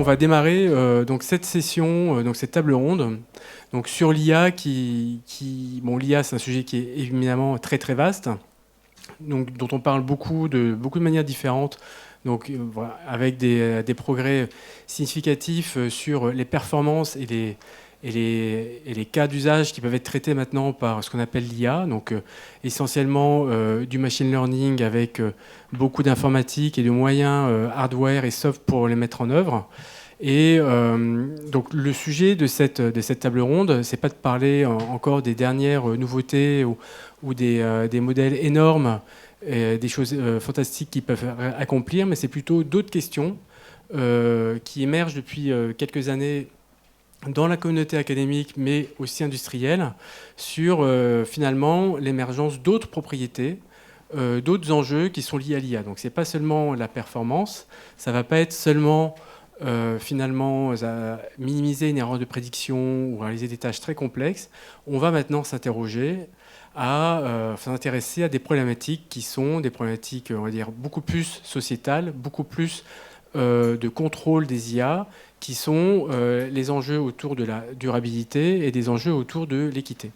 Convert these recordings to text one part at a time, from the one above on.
va démarrer donc cette session, donc cette table ronde, donc sur l'IA bon, l'IA c'est un sujet qui est évidemment très très vaste, donc dont on parle beaucoup de manières différentes, donc voilà, avec des progrès significatifs sur les performances et les cas d'usage qui peuvent être traités maintenant par ce qu'on appelle l'IA, donc essentiellement du machine learning avec beaucoup d'informatique et de moyens hardware et soft pour les mettre en œuvre. Et donc le sujet de cette table ronde, c'est pas de parler encore des dernières nouveautés ou des modèles énormes, des choses fantastiques qu'ils peuvent accomplir, mais c'est plutôt d'autres questions qui émergent depuis quelques années dans la communauté académique, mais aussi industrielle, sur finalement l'émergence d'autres propriétés, d'autres enjeux qui sont liés à l'IA. Donc c'est pas seulement la performance, ça va pas être seulement finalement minimiser une erreur de prédiction ou réaliser des tâches très complexes. On va maintenant s'interroger à s'intéresser à des problématiques qui sont des problématiques, on va dire, beaucoup plus sociétales, beaucoup plus de contrôle des IA, qui sont les enjeux autour de la durabilité et des enjeux autour de l'équité.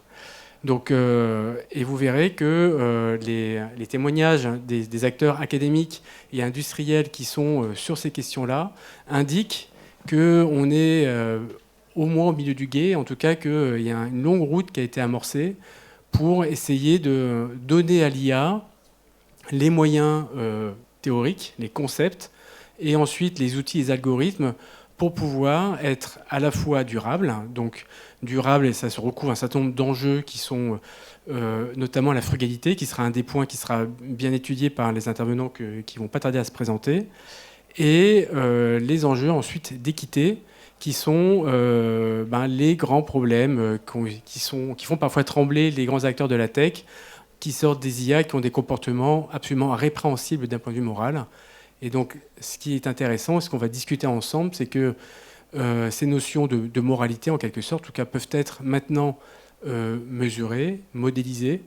Donc, et vous verrez que les témoignages des acteurs académiques et industriels qui sont sur ces questions-là indiquent qu'on est au moins au milieu du gué, en tout cas qu'il y a une longue route qui a été amorcée pour essayer de donner à l'IA les moyens théoriques, les concepts, et ensuite les outils et les algorithmes pour pouvoir être à la fois durable, donc durable, et ça se recouvre un certain nombre d'enjeux qui sont notamment la frugalité, qui sera un des points qui sera bien étudié par les intervenants qui vont pas tarder à se présenter, et les enjeux ensuite d'équité, qui sont les grands problèmes qui font parfois trembler les grands acteurs de la tech, qui sortent des IA, qui ont des comportements absolument répréhensibles d'un point de vue moral. Et donc, ce qui est intéressant, ce qu'on va discuter ensemble, c'est que ces notions de moralité, en quelque sorte, en tout cas, peuvent être maintenant mesurées, modélisées,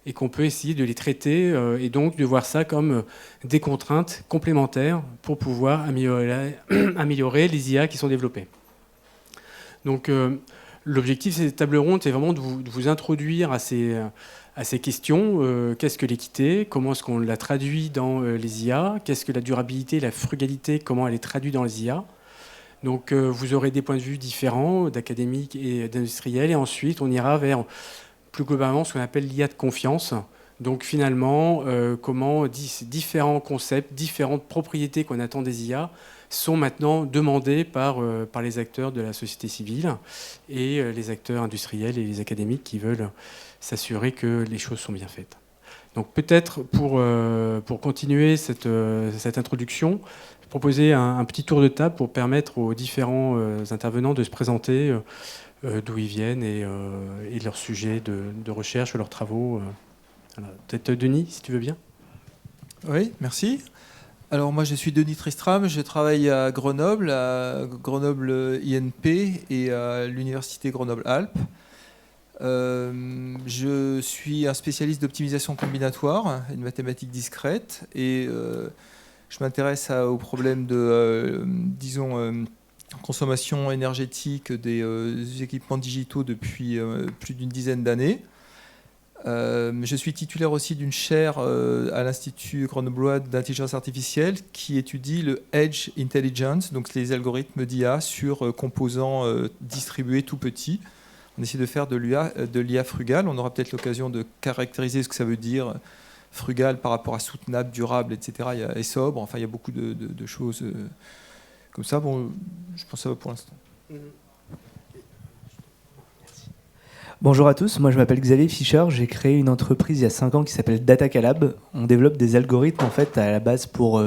et qu'on peut essayer de les traiter, et donc de voir ça comme des contraintes complémentaires pour pouvoir améliorer les IA qui sont développées. Donc, l'objectif de cette table ronde, c'est vraiment de vous introduire à ces questions. Qu'est-ce que l'équité? Comment est-ce qu'on la traduit dans les IA? Qu'est-ce que la durabilité, la frugalité? Comment elle est traduite dans les IA? Donc vous aurez des points de vue différents, d'académiques et d'industriels. Et ensuite, on ira vers, plus globalement, ce qu'on appelle l'IA de confiance. Donc finalement, comment différents concepts, différentes propriétés qu'on attend des IA sont maintenant demandées par les acteurs de la société civile et les acteurs industriels et les académiques qui veulent s'assurer que les choses sont bien faites. Donc peut-être pour continuer cette introduction, je vais proposer un petit tour de table pour permettre aux différents intervenants de se présenter d'où ils viennent et leur sujet de recherche, leurs travaux. Voilà. Peut-être Denis, si tu veux bien. Oui, merci. Alors moi je suis Denis Tristram, je travaille à Grenoble INP et à l'Université Grenoble-Alpes. Je suis un spécialiste d'optimisation combinatoire, une mathématique discrète, et je m'intéresse aux problèmes de, consommation énergétique des équipements digitaux depuis plus d'une dizaine d'années. Je suis titulaire aussi d'une chaire à l'Institut grenoblois d'intelligence artificielle qui étudie le Edge Intelligence, donc les algorithmes d'IA sur composants distribués tout petits. On essaie de faire de l'IA frugale. On aura peut-être l'occasion de caractériser ce que ça veut dire frugal par rapport à soutenable, durable, etc. Et sobre. Enfin, il y a beaucoup de choses comme ça. Bon, je pense que ça va pour l'instant. Bonjour à tous, moi je m'appelle Xavier Fischer, j'ai créé une entreprise il y a 5 ans qui s'appelle Datacalab. On développe des algorithmes en fait à la base pour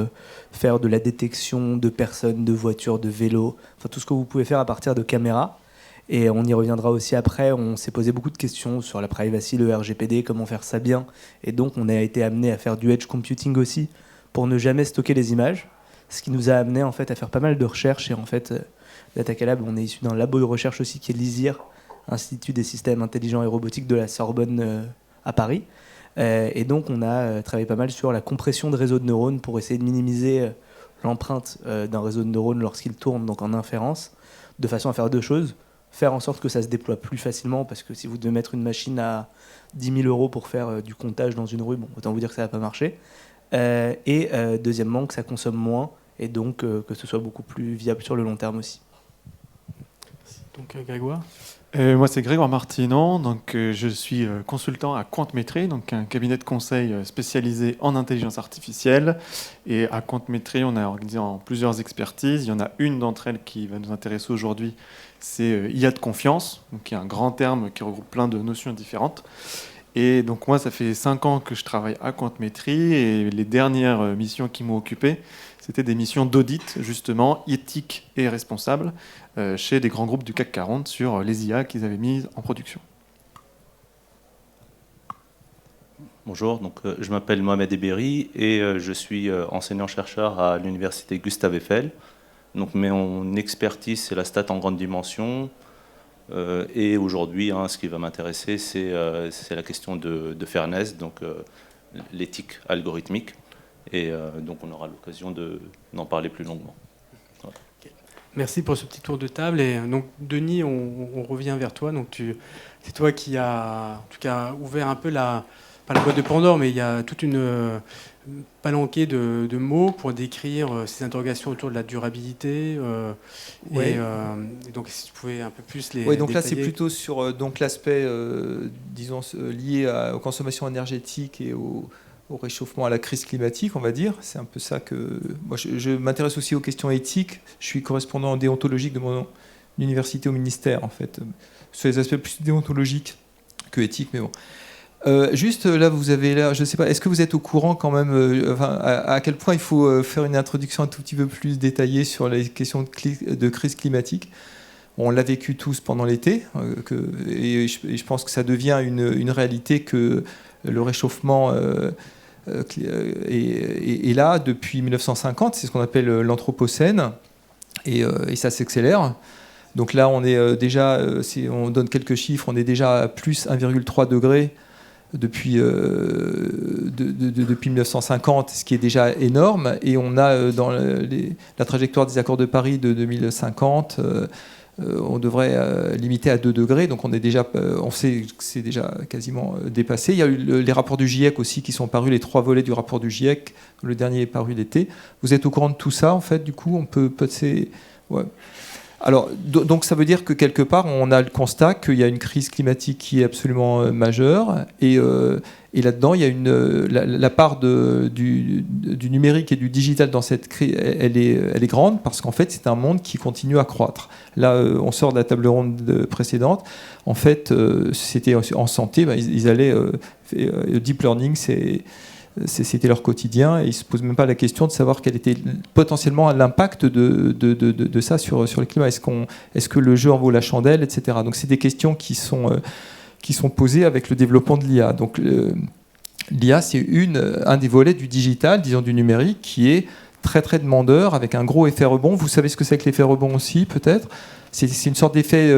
faire de la détection de personnes, de voitures, de vélos, enfin tout ce que vous pouvez faire à partir de caméras. Et on y reviendra aussi après, on s'est posé beaucoup de questions sur la privacy, le RGPD, comment faire ça bien. Et donc on a été amené à faire du edge computing aussi pour ne jamais stocker les images, ce qui nous a amené en fait à faire pas mal de recherches. Et en fait, Datacalab, on est issu d'un labo de recherche aussi qui est l'ISIR, Institut des systèmes intelligents et robotiques de la Sorbonne à Paris. Et donc on a travaillé pas mal sur la compression de réseaux de neurones pour essayer de minimiser l'empreinte d'un réseau de neurones lorsqu'il tourne, donc en inférence, de façon à faire deux choses. Faire en sorte que ça se déploie plus facilement, parce que si vous devez mettre une machine à 10 000 € pour faire du comptage dans une rue, bon, autant vous dire que ça ne va pas marcher. Et deuxièmement, que ça consomme moins, et donc que ce soit beaucoup plus viable sur le long terme aussi. Donc Grégoire. Moi, c'est Grégoire Martinon, donc je suis consultant à Quantmetry, donc un cabinet de conseil spécialisé en intelligence artificielle. Et à Quantmetry, on a organisé en plusieurs expertises. Il y en a une d'entre elles qui va nous intéresser aujourd'hui, c'est IA de confiance, donc qui est un grand terme qui regroupe plein de notions différentes. Et donc moi, ça fait 5 ans que je travaille à Quantmetry, et les dernières missions qui m'ont occupé, c'était des missions d'audit, justement, éthique et responsable, chez des grands groupes du CAC 40 sur les IA qu'ils avaient mises en production. Bonjour, donc, je m'appelle Mohamed Eberi et je suis enseignant-chercheur à l'université Gustave Eiffel. Donc, mon expertise, c'est la stat en grande dimension. Et aujourd'hui, ce qui va m'intéresser, c'est la question de fairness, donc l'éthique algorithmique. Et donc, on aura l'occasion d'en parler plus longuement. Voilà. Merci pour ce petit tour de table. Et donc, Denis, on revient vers toi. Donc, c'est toi qui a, en tout cas, ouvert un peu pas la boîte de Pandore, mais il y a toute une palanquée de mots pour décrire ces interrogations autour de la durabilité. Oui. Et donc, si tu pouvais un peu plus les Oui, donc là, détailler. c'est plutôt sur donc l'aspect, disons, lié aux consommations énergétiques et au réchauffement, à la crise climatique, on va dire. C'est un peu ça que... Moi, je m'intéresse aussi aux questions éthiques. Je suis correspondant déontologique de mon université au ministère, en fait, sur les aspects plus déontologiques que éthiques, mais bon. Juste là, vous avez là, je ne sais pas, est-ce que vous êtes au courant quand même, à quel point il faut faire une introduction un tout petit peu plus détaillée sur les questions de crise climatique? On l'a vécu tous pendant l'été, et je pense que ça devient une réalité que le réchauffement est là depuis 1950, c'est ce qu'on appelle l'Anthropocène, et ça s'accélère. Donc là, on est déjà, si on donne quelques chiffres, on est déjà à plus 1,3 degré depuis 1950, ce qui est déjà énorme. Et on a dans la trajectoire des accords de Paris de 2050, on devrait limiter à 2 degrés. Donc on sait que c'est déjà quasiment dépassé. Il y a eu les rapports du GIEC aussi qui sont parus, les 3 volets du rapport du GIEC. Le dernier est paru l'été. Vous êtes au courant de tout ça, en fait, du coup, on peut passer... Ouais. Alors, donc ça veut dire que quelque part, on a le constat qu'il y a une crise climatique qui est absolument majeure, et là-dedans, il y a la part du numérique et du digital dans cette crise, elle est grande, parce qu'en fait, c'est un monde qui continue à croître. Là, on sort de la table ronde précédente. En fait, c'était en santé, ils allaient... deep learning, c'était leur quotidien, et ils ne se posent même pas la question de savoir quel était potentiellement l'impact de ça sur le climat. Est-ce que le jeu en vaut la chandelle, etc. Donc c'est des questions qui sont posées avec le développement de l'IA. Donc l'IA, c'est un des volets du digital, disons du numérique, qui est très très demandeur, avec un gros effet rebond. Vous savez ce que c'est que l'effet rebond aussi, peut-être? C'est une sorte d'effet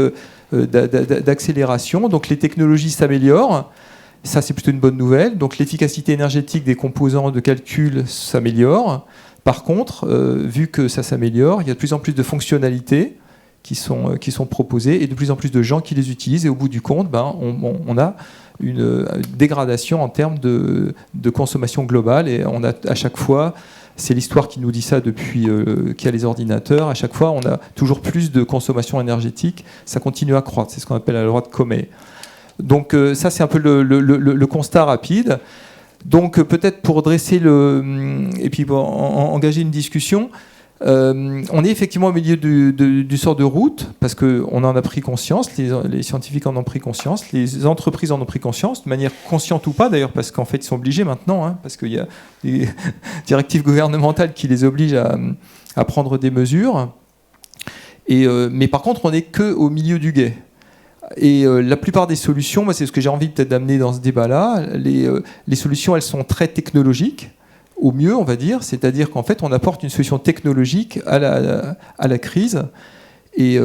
d'accélération. Donc les technologies s'améliorent. Ça, c'est plutôt une bonne nouvelle. Donc l'efficacité énergétique des composants de calcul s'améliore. Par contre, vu que ça s'améliore, il y a de plus en plus de fonctionnalités qui sont proposées et de plus en plus de gens qui les utilisent. Et au bout du compte, on a une dégradation en termes de consommation globale. Et on a à chaque fois, c'est l'histoire qui nous dit ça depuis qu'il y a les ordinateurs, à chaque fois, on a toujours plus de consommation énergétique. Ça continue à croître. C'est ce qu'on appelle la loi de Comey. Donc ça, c'est un peu le constat rapide. Donc peut-être pour dresser et puis pour engager une discussion, on est effectivement au milieu du sort de route, parce qu'on en a pris conscience, les scientifiques en ont pris conscience, les entreprises en ont pris conscience, de manière consciente ou pas d'ailleurs, parce qu'en fait ils sont obligés maintenant, parce qu'il y a des directives gouvernementales qui les obligent à prendre des mesures. Mais par contre, on n'est qu'au milieu du gué. Et la plupart des solutions, moi, c'est ce que j'ai envie peut-être d'amener dans ce débat-là, les solutions, elles sont très technologiques, au mieux, on va dire, c'est-à-dire qu'en fait, on apporte une solution technologique à la crise. Et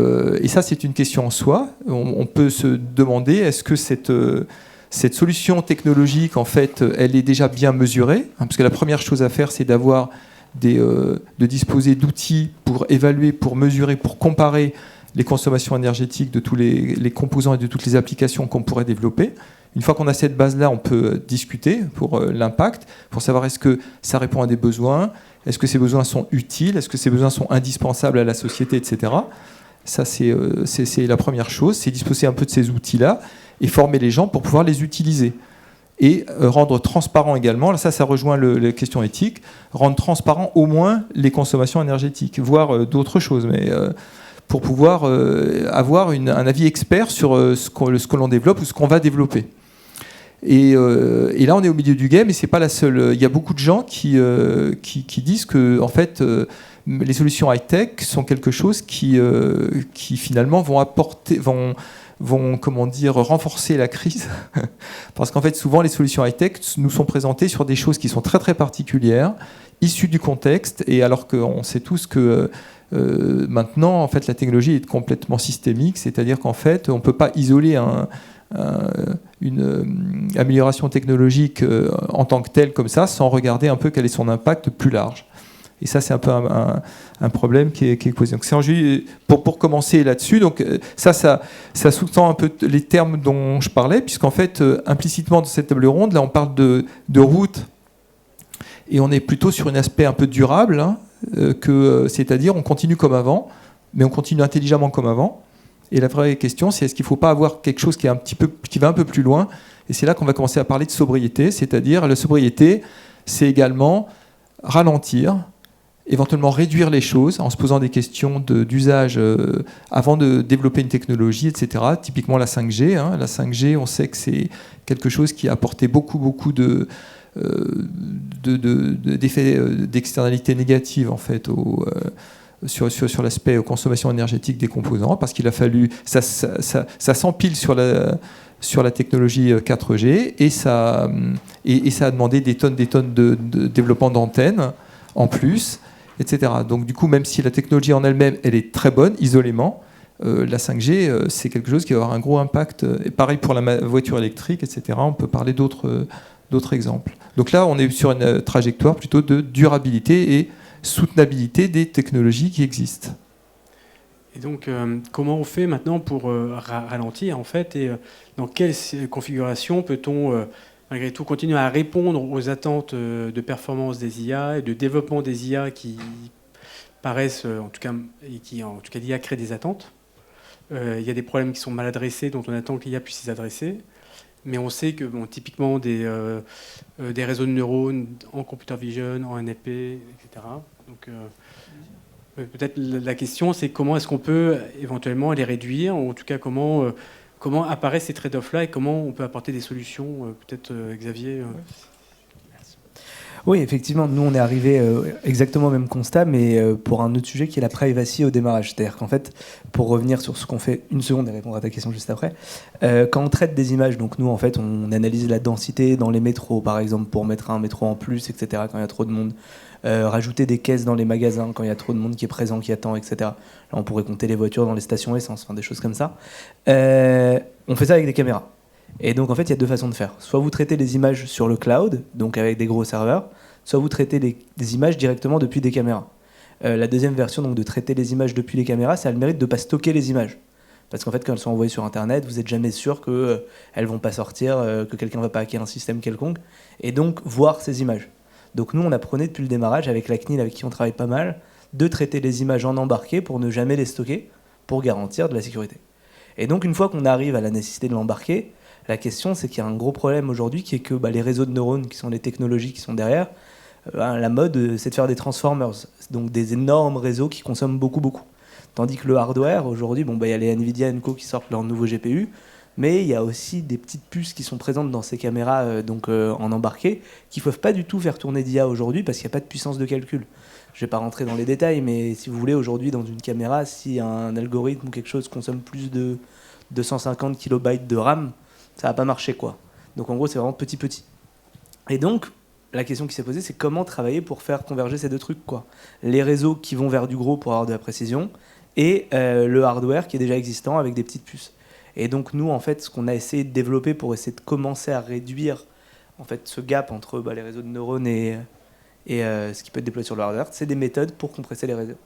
ça, c'est une question en soi. On peut se demander, est-ce que cette solution technologique, en fait, elle est déjà bien mesurée? Parce que la première chose à faire, c'est d'avoir de disposer d'outils pour évaluer, pour mesurer, pour comparer les consommations énergétiques de tous les composants et de toutes les applications qu'on pourrait développer. Une fois qu'on a cette base-là, on peut discuter pour l'impact, pour savoir est-ce que ça répond à des besoins, est-ce que ces besoins sont utiles, est-ce que ces besoins sont indispensables à la société, etc. Ça, c'est la première chose, c'est disposer un peu de ces outils-là et former les gens pour pouvoir les utiliser. Et rendre transparent également, là, ça rejoint les questions éthiques, rendre transparent au moins les consommations énergétiques, voire d'autres choses, mais pour pouvoir avoir un avis expert sur ce que l'on développe ou ce qu'on va développer. Et là, on est au milieu du game et c'est pas la seule. Il y a beaucoup de gens qui disent que, en fait, les solutions high-tech sont quelque chose qui finalement vont comment dire, renforcer la crise. Parce qu'en fait, souvent, les solutions high-tech nous sont présentées sur des choses qui sont très, très particulières, issues du contexte, et alors qu'on sait tous que maintenant, en fait, la technologie est complètement systémique, c'est-à-dire qu'en fait, on ne peut pas isoler une amélioration technologique en tant que telle comme ça, sans regarder un peu quel est son impact plus large. Et ça, c'est un peu un problème qui est posé. Donc, pour commencer là-dessus, donc ça sous-tend un peu les termes dont je parlais, puisqu'en fait, implicitement dans cette table ronde, là, on parle de route, et on est plutôt sur un aspect un peu durable, hein, c'est-à-dire on continue comme avant, mais on continue intelligemment comme avant. Et la vraie question, c'est est-ce qu'il ne faut pas avoir quelque chose qui va un peu plus loin. Et c'est là qu'on va commencer à parler de sobriété, c'est-à-dire la sobriété, c'est également ralentir, éventuellement réduire les choses en se posant des questions d'usage avant de développer une technologie, etc. Typiquement la 5G. Hein. La 5G, on sait que c'est quelque chose qui a apporté beaucoup d'effets, d'externalités négatives en fait sur l'aspect consommation énergétique des composants, parce qu'il a fallu ça s'empile sur la technologie 4G et ça a demandé des tonnes de développement d'antennes en plus, etc. Donc du coup, même si la technologie en elle-même elle est très bonne isolément, la 5G c'est quelque chose qui va avoir un gros impact. Et pareil pour la voiture électrique, etc. On peut parler d'autres exemples. Donc là, on est sur une trajectoire plutôt de durabilité et soutenabilité des technologies qui existent. Et donc, comment on fait maintenant pour ralentir, en fait, et dans quelle configuration peut-on, malgré tout, continuer à répondre aux attentes de performance des IA et de développement des IA qui paraissent, en tout cas, l'IA crée des attentes. Il y a des problèmes qui sont mal adressés, dont on attend que l'IA puisse les adresser. Mais on sait que, typiquement, des réseaux de neurones en computer vision, en NLP, etc. Donc, peut-être la question, c'est comment est-ce qu'on peut éventuellement les réduire, ou en tout cas comment apparaissent ces trade-offs-là et comment on peut apporter des solutions, peut-être Xavier. Oui, effectivement, nous on est arrivé exactement au même constat, mais pour un autre sujet qui est la privacy au démarrage. C'est-à-dire qu'en fait, pour revenir sur ce qu'on fait, une seconde et répondre à ta question juste après, quand on traite des images, donc nous en fait on analyse la densité dans les métros, par exemple, pour mettre un métro en plus, etc., quand il y a trop de monde, rajouter des caisses dans les magasins quand il y a trop de monde qui est présent, qui attend, etc. Là on pourrait compter les voitures dans les stations essence, enfin, des choses comme ça. On fait ça avec des caméras. Et donc en fait il y a deux façons de faire. Soit vous traitez les images sur le cloud, donc avec des gros serveurs, soit vous traitez des images directement depuis des caméras. La deuxième version, donc de traiter les images depuis les caméras, ça a le mérite de ne pas stocker les images. Parce qu'en fait quand elles sont envoyées sur internet, vous n'êtes jamais sûr qu'elles ne vont pas sortir, que quelqu'un ne va pas hacker un système quelconque, et donc voir ces images. Donc nous on apprenait depuis le démarrage avec la CNIL avec qui on travaille pas mal, de traiter les images en embarqué pour ne jamais les stocker, pour garantir de la sécurité. Et donc une fois qu'on arrive à la nécessité de l'embarquer, la question, c'est qu'il y a un gros problème aujourd'hui qui est que les réseaux de neurones, qui sont les technologies qui sont derrière, la mode, c'est de faire des transformers, donc des énormes réseaux qui consomment beaucoup. Tandis que le hardware, aujourd'hui, il y a les Nvidia & Co qui sortent leur nouveau GPU, mais il y a aussi des petites puces qui sont présentes dans ces caméras en embarqué, qui ne peuvent pas du tout faire tourner d'IA aujourd'hui parce qu'il n'y a pas de puissance de calcul. Je ne vais pas rentrer dans les détails, mais si vous voulez, aujourd'hui, dans une caméra, si un algorithme ou quelque chose consomme plus de 250 kilobytes de RAM, ça va pas marcher, quoi. Donc en gros, c'est vraiment petit. Et donc, la question qui s'est posée, c'est comment travailler pour faire converger ces deux trucs, quoi. Les réseaux qui vont vers du gros pour avoir de la précision et le hardware qui est déjà existant avec des petites puces. Et donc nous, en fait, ce qu'on a essayé de développer pour essayer de commencer à réduire en fait ce gap entre les réseaux de neurones et Et ce qui peut être déployé sur le hardware, c'est des méthodes pour compresser les réseaux.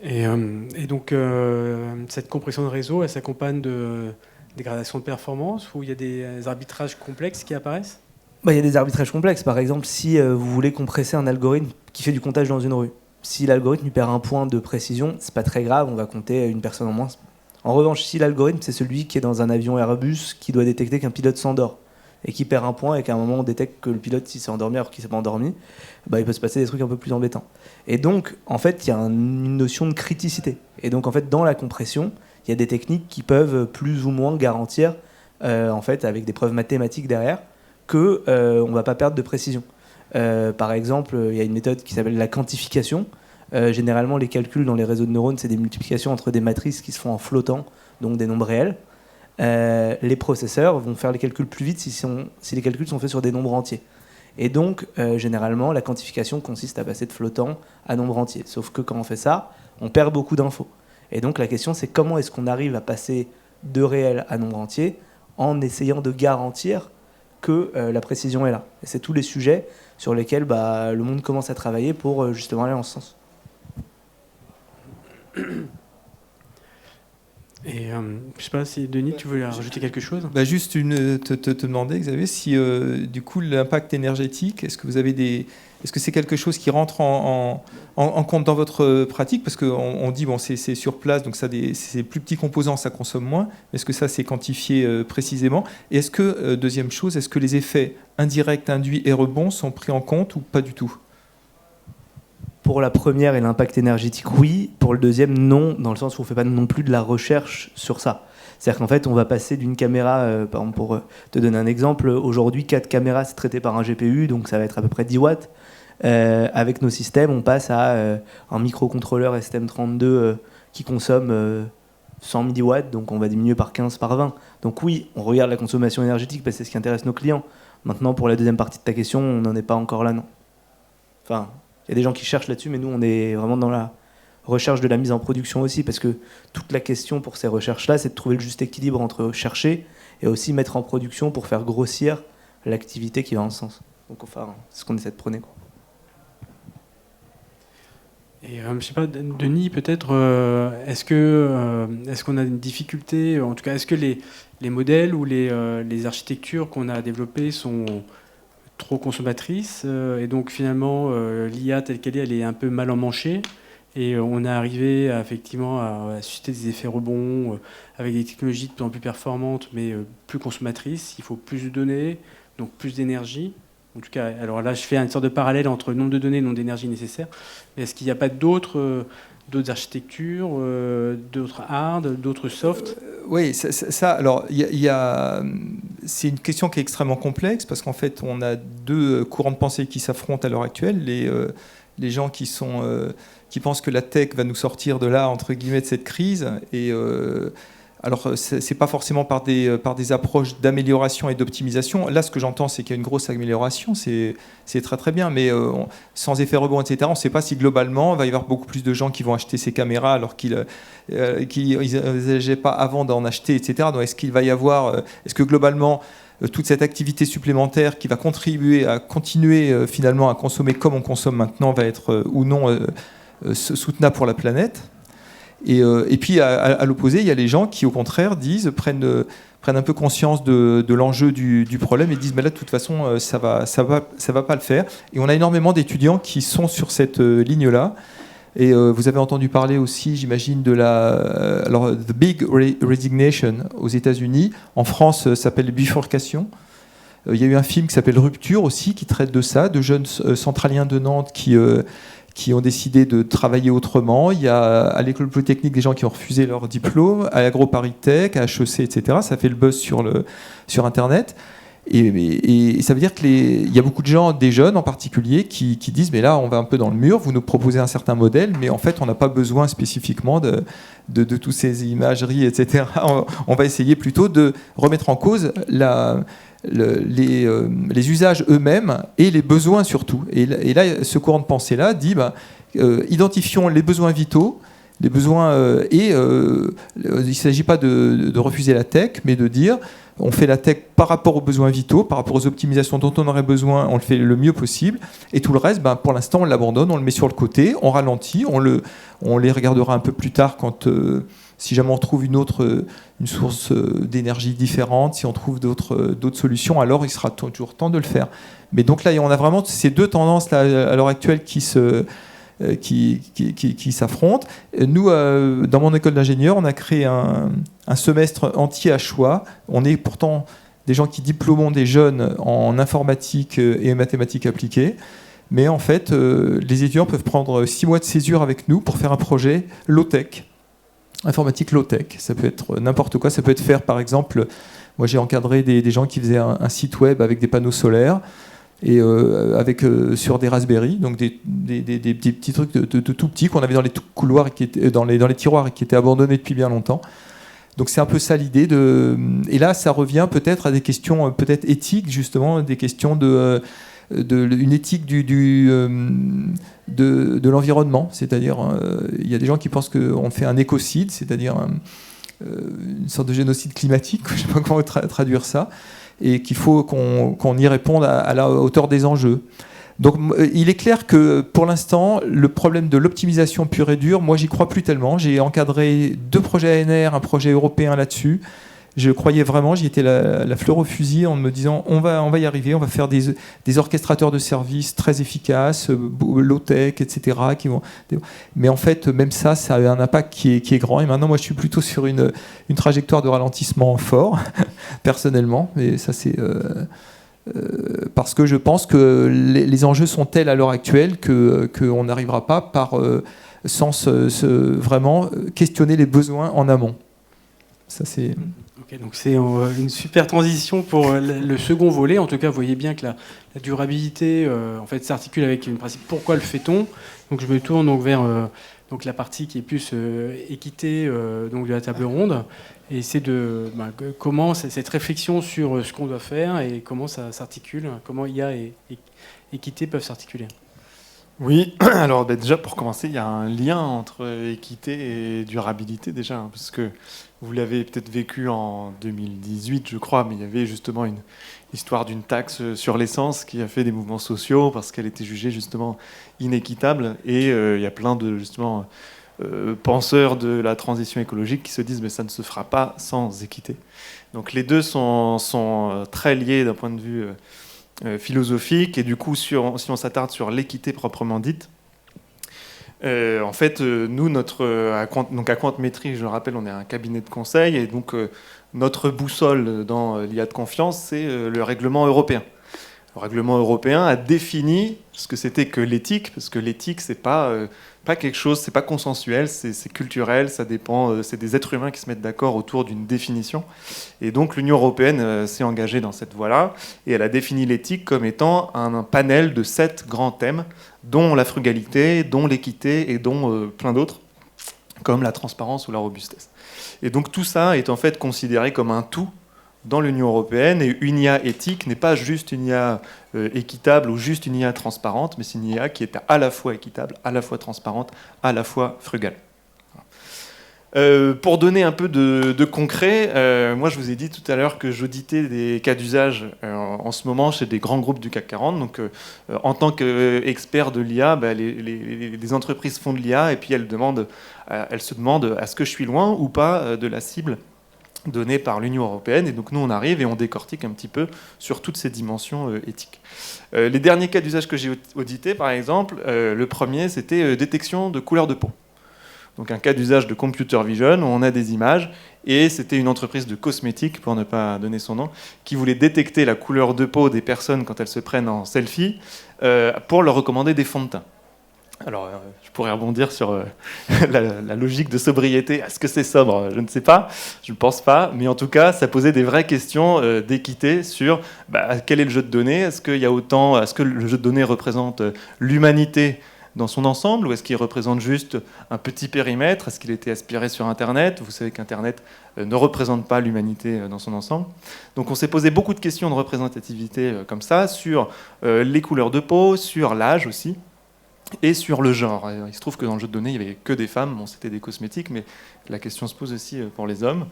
Et donc, cette compression de réseau, elle s'accompagne de dégradation de performance ou il y a des arbitrages complexes qui apparaissent? Il y a des arbitrages complexes. Par exemple, si vous voulez compresser un algorithme qui fait du comptage dans une rue, si l'algorithme lui perd un point de précision, c'est pas très grave, on va compter une personne en moins. En revanche, si l'algorithme, c'est celui qui est dans un avion Airbus qui doit détecter qu'un pilote s'endort et qui perd un point et qu'à un moment on détecte que le pilote s'est endormi alors qu'il s'est pas endormi, il peut se passer des trucs un peu plus embêtants. Et donc, en fait, il y a une notion de criticité. Et donc, en fait, dans la compression, il y a des techniques qui peuvent plus ou moins garantir, en fait, avec des preuves mathématiques derrière, qu'on ne va pas perdre de précision. Par exemple, il y a une méthode qui s'appelle la quantification. Généralement, les calculs dans les réseaux de neurones, c'est des multiplications entre des matrices qui se font en flottant, donc des nombres réels. Les processeurs vont faire les calculs plus vite si les calculs sont faits sur des nombres entiers. Et donc, généralement, la quantification consiste à passer de flottant à nombre entier. Sauf que quand on fait ça, on perd beaucoup d'infos. Et donc, la question, c'est comment est-ce qu'on arrive à passer de réel à nombre entier en essayant de garantir que la précision est là. Et c'est tous les sujets sur lesquels le monde commence à travailler pour justement aller en ce sens. Et je ne sais pas si Denis, tu voulais rajouter quelque chose? Juste te demander, Xavier, si du coup l'impact énergétique, est-ce que c'est quelque chose qui rentre en compte dans votre pratique? Parce qu'on dit c'est sur place, donc c'est plus petits composants, ça consomme moins. Est-ce que ça c'est quantifié précisément? Et est-ce que, deuxième chose, est-ce que les effets indirects, induits et rebonds sont pris en compte ou pas du tout? Pour la première et l'impact énergétique, oui. Pour le deuxième, non, dans le sens où on ne fait pas non plus de la recherche sur ça. C'est-à-dire qu'en fait, on va passer d'une caméra, par exemple, pour te donner un exemple, aujourd'hui, 4 caméras, c'est traité par un GPU, donc ça va être à peu près 10 watts. Avec nos systèmes, on passe à un microcontrôleur STM32 qui consomme 100 milliwatts, donc on va diminuer par 15, par 20. Donc oui, on regarde la consommation énergétique parce que c'est ce qui intéresse nos clients. Maintenant, pour la deuxième partie de ta question, on n'en est pas encore là, non. Enfin... Il y a des gens qui cherchent là-dessus, mais nous, on est vraiment dans la recherche de la mise en production aussi, parce que toute la question pour ces recherches-là, c'est de trouver le juste équilibre entre chercher et aussi mettre en production pour faire grossir l'activité qui va en ce sens. Donc, c'est ce qu'on essaie de prôner, quoi. Et je ne sais pas, Denis, peut-être, est-ce qu'on a une difficulté, en tout cas, est-ce que les modèles ou les architectures qu'on a développées sont trop consommatrice et donc finalement l'IA telle qu'elle est, elle est un peu mal emmanchée et on est arrivé effectivement à susciter des effets rebonds avec des technologies de plus en plus performantes mais plus consommatrices. Il faut plus de données, donc plus d'énergie. En tout cas, alors là je fais une sorte de parallèle entre le nombre de données et le nombre d'énergie nécessaire. Mais est-ce qu'il n'y a pas d'autres architectures, d'autres hard, d'autres soft? Oui, alors, c'est une question qui est extrêmement complexe parce qu'en fait, on a deux courants de pensée qui s'affrontent à l'heure actuelle. Les gens qui pensent que la tech va nous sortir de là, entre guillemets, de cette crise. Et alors, c'est pas forcément par des approches d'amélioration et d'optimisation. Là, ce que j'entends, c'est qu'il y a une grosse amélioration. C'est très très bien, mais sans effet rebond, etc. On ne sait pas si globalement, il va y avoir beaucoup plus de gens qui vont acheter ces caméras alors qu'ils n'envisageaient pas avant d'en acheter, etc. Donc, est-ce qu'il va y avoir, est-ce que globalement, toute cette activité supplémentaire qui va contribuer à continuer finalement à consommer comme on consomme maintenant va être ou non soutenable pour la planète? Et puis à l'opposé, il y a les gens qui au contraire prennent un peu conscience de l'enjeu du problème et disent mais là de toute façon ça va pas le faire. Et on a énormément d'étudiants qui sont sur cette ligne-là. Et vous avez entendu parler aussi, j'imagine, de The Big Resignation aux États-Unis. En France, ça s'appelle Bifurcation. Il y a eu un film qui s'appelle Rupture aussi, qui traite de ça, de jeunes centraliens de Nantes qui ont décidé de travailler autrement. Il y a à l'école polytechnique des gens qui ont refusé leur diplôme, à AgroParisTech, à HEC, etc. Ça fait le buzz sur Internet. Et ça veut dire qu'il y a beaucoup de gens, des jeunes en particulier, qui disent mais là on va un peu dans le mur, vous nous proposez un certain modèle, mais en fait on n'a pas besoin spécifiquement de toutes ces imageries, etc. On va essayer plutôt de remettre en cause les usages eux-mêmes et les besoins surtout. Et là, ce courant de pensée-là dit identifions les besoins vitaux, il ne s'agit pas de refuser la tech, mais de dire On fait la tech par rapport aux besoins vitaux, par rapport aux optimisations dont on aurait besoin, on le fait le mieux possible. Et tout le reste, pour l'instant, on l'abandonne, on le met sur le côté, on ralentit, on les regardera un peu plus tard quand, si jamais on trouve une source d'énergie différente, si on trouve d'autres solutions, alors il sera toujours temps de le faire. Mais donc là, on a vraiment ces deux tendances là, à l'heure actuelle qui s'affrontent. Nous, dans mon école d'ingénieur, on a créé un semestre entier à choix. On est pourtant des gens qui diplômons des jeunes en informatique et mathématiques appliquées. Mais en fait, les étudiants peuvent prendre 6 mois de césure avec nous pour faire un projet low-tech, informatique low-tech. Ça peut être n'importe quoi. Ça peut être faire, par exemple, moi j'ai encadré des gens qui faisaient un site web avec des panneaux solaires et sur des Raspberry, donc des petits trucs de tout petits qu'on avait dans les couloirs et qui étaient dans les tiroirs et qui étaient abandonnés depuis bien longtemps. Donc c'est un peu ça l'idée et là ça revient peut-être à des questions peut-être éthiques, justement, des questions une éthique de l'environnement, c'est-à-dire il y a des gens qui pensent qu'on fait un écocide, c'est-à-dire une sorte de génocide climatique, je ne sais pas comment traduire ça, et qu'il faut qu'on y réponde à la hauteur des enjeux. Donc il est clair que pour l'instant, le problème de l'optimisation pure et dure, moi j'y crois plus tellement. J'ai encadré 2 projets ANR, un projet européen là-dessus. Je croyais vraiment, j'y étais la fleur au fusil en me disant on va y arriver, on va faire des orchestrateurs de services très efficaces, low-tech, etc. Mais en fait, même ça a un impact qui est grand. Et maintenant, moi, je suis plutôt sur une trajectoire de ralentissement fort, personnellement. Et ça, c'est parce que je pense que les enjeux sont tels à l'heure actuelle qu'on n'arrivera pas sans vraiment questionner les besoins en amont. Ça, c'est... Ok, donc c'est une super transition pour le second volet. En tout cas, vous voyez bien que la durabilité en fait, s'articule avec une principe pourquoi le fait-on. Donc je me tourne donc vers donc la partie qui est plus équité donc de la table ronde. Et c'est comment cette réflexion sur ce qu'on doit faire et comment ça s'articule, comment IA et équité peuvent s'articuler. Oui, alors déjà pour commencer, il y a un lien entre équité et durabilité déjà, parce que vous l'avez peut-être vécu en 2018, je crois, mais il y avait justement une histoire d'une taxe sur l'essence qui a fait des mouvements sociaux parce qu'elle était jugée justement inéquitable, et il y a plein de justement penseurs de la transition écologique qui se disent mais ça ne se fera pas sans équité. Donc les deux sont très liés d'un point de vue philosophique, et du coup si on s'attarde sur l'équité proprement dite, en fait nous à Quantmetrie, je le rappelle, on est un cabinet de conseil, et donc notre boussole dans l'IA de confiance, c'est le règlement européen. Le règlement européen a défini ce que c'était que l'éthique, parce que l'éthique c'est pas quelque chose, c'est pas consensuel, c'est culturel, ça dépend, c'est des êtres humains qui se mettent d'accord autour d'une définition. Et donc l'Union européenne s'est engagée dans cette voie-là, et elle a défini l'éthique comme étant un panel de 7 grands thèmes, dont la frugalité, dont l'équité et dont plein d'autres, comme la transparence ou la robustesse. Et donc tout ça est en fait considéré comme un tout dans l'Union européenne, et une IA éthique n'est pas juste une IA équitable ou juste une IA transparente, mais c'est une IA qui est à la fois équitable, à la fois transparente, à la fois frugale. Pour donner un peu de concret, moi je vous ai dit tout à l'heure que j'auditais des cas d'usage en ce moment chez des grands groupes du CAC 40. Donc en tant qu'expert de l'IA, les entreprises font de l'IA et puis elles se demandent est-ce que je suis loin ou pas de la cible donnée par l'Union européenne. Et donc nous on arrive et on décortique un petit peu sur toutes ces dimensions éthiques. Les derniers cas d'usage que j'ai audités, par exemple, le premier c'était détection de couleur de peau. Donc un cas d'usage de computer vision où on a des images, et c'était une entreprise de cosmétiques, pour ne pas donner son nom, qui voulait détecter la couleur de peau des personnes quand elles se prennent en selfie pour leur recommander des fonds de teint. Alors, je pourrais rebondir sur la logique de sobriété. Est-ce que c'est sobre ? Je ne sais pas, je ne pense pas. Mais en tout cas, ça posait des vraies questions d'équité sur quel est le jeu de données ? Est-ce que le jeu de données représente l'humanité dans son ensemble, ou est-ce qu'il représente juste un petit périmètre ? Est-ce qu'il était aspiré sur Internet ? Vous savez qu'Internet ne représente pas l'humanité dans son ensemble. Donc on s'est posé beaucoup de questions de représentativité comme ça, sur les couleurs de peau, sur l'âge aussi. et sur le genre. Il se trouve que dans le jeu de données, il n'y avait que des femmes, bon, c'était des cosmétiques, mais la question se pose aussi pour les hommes.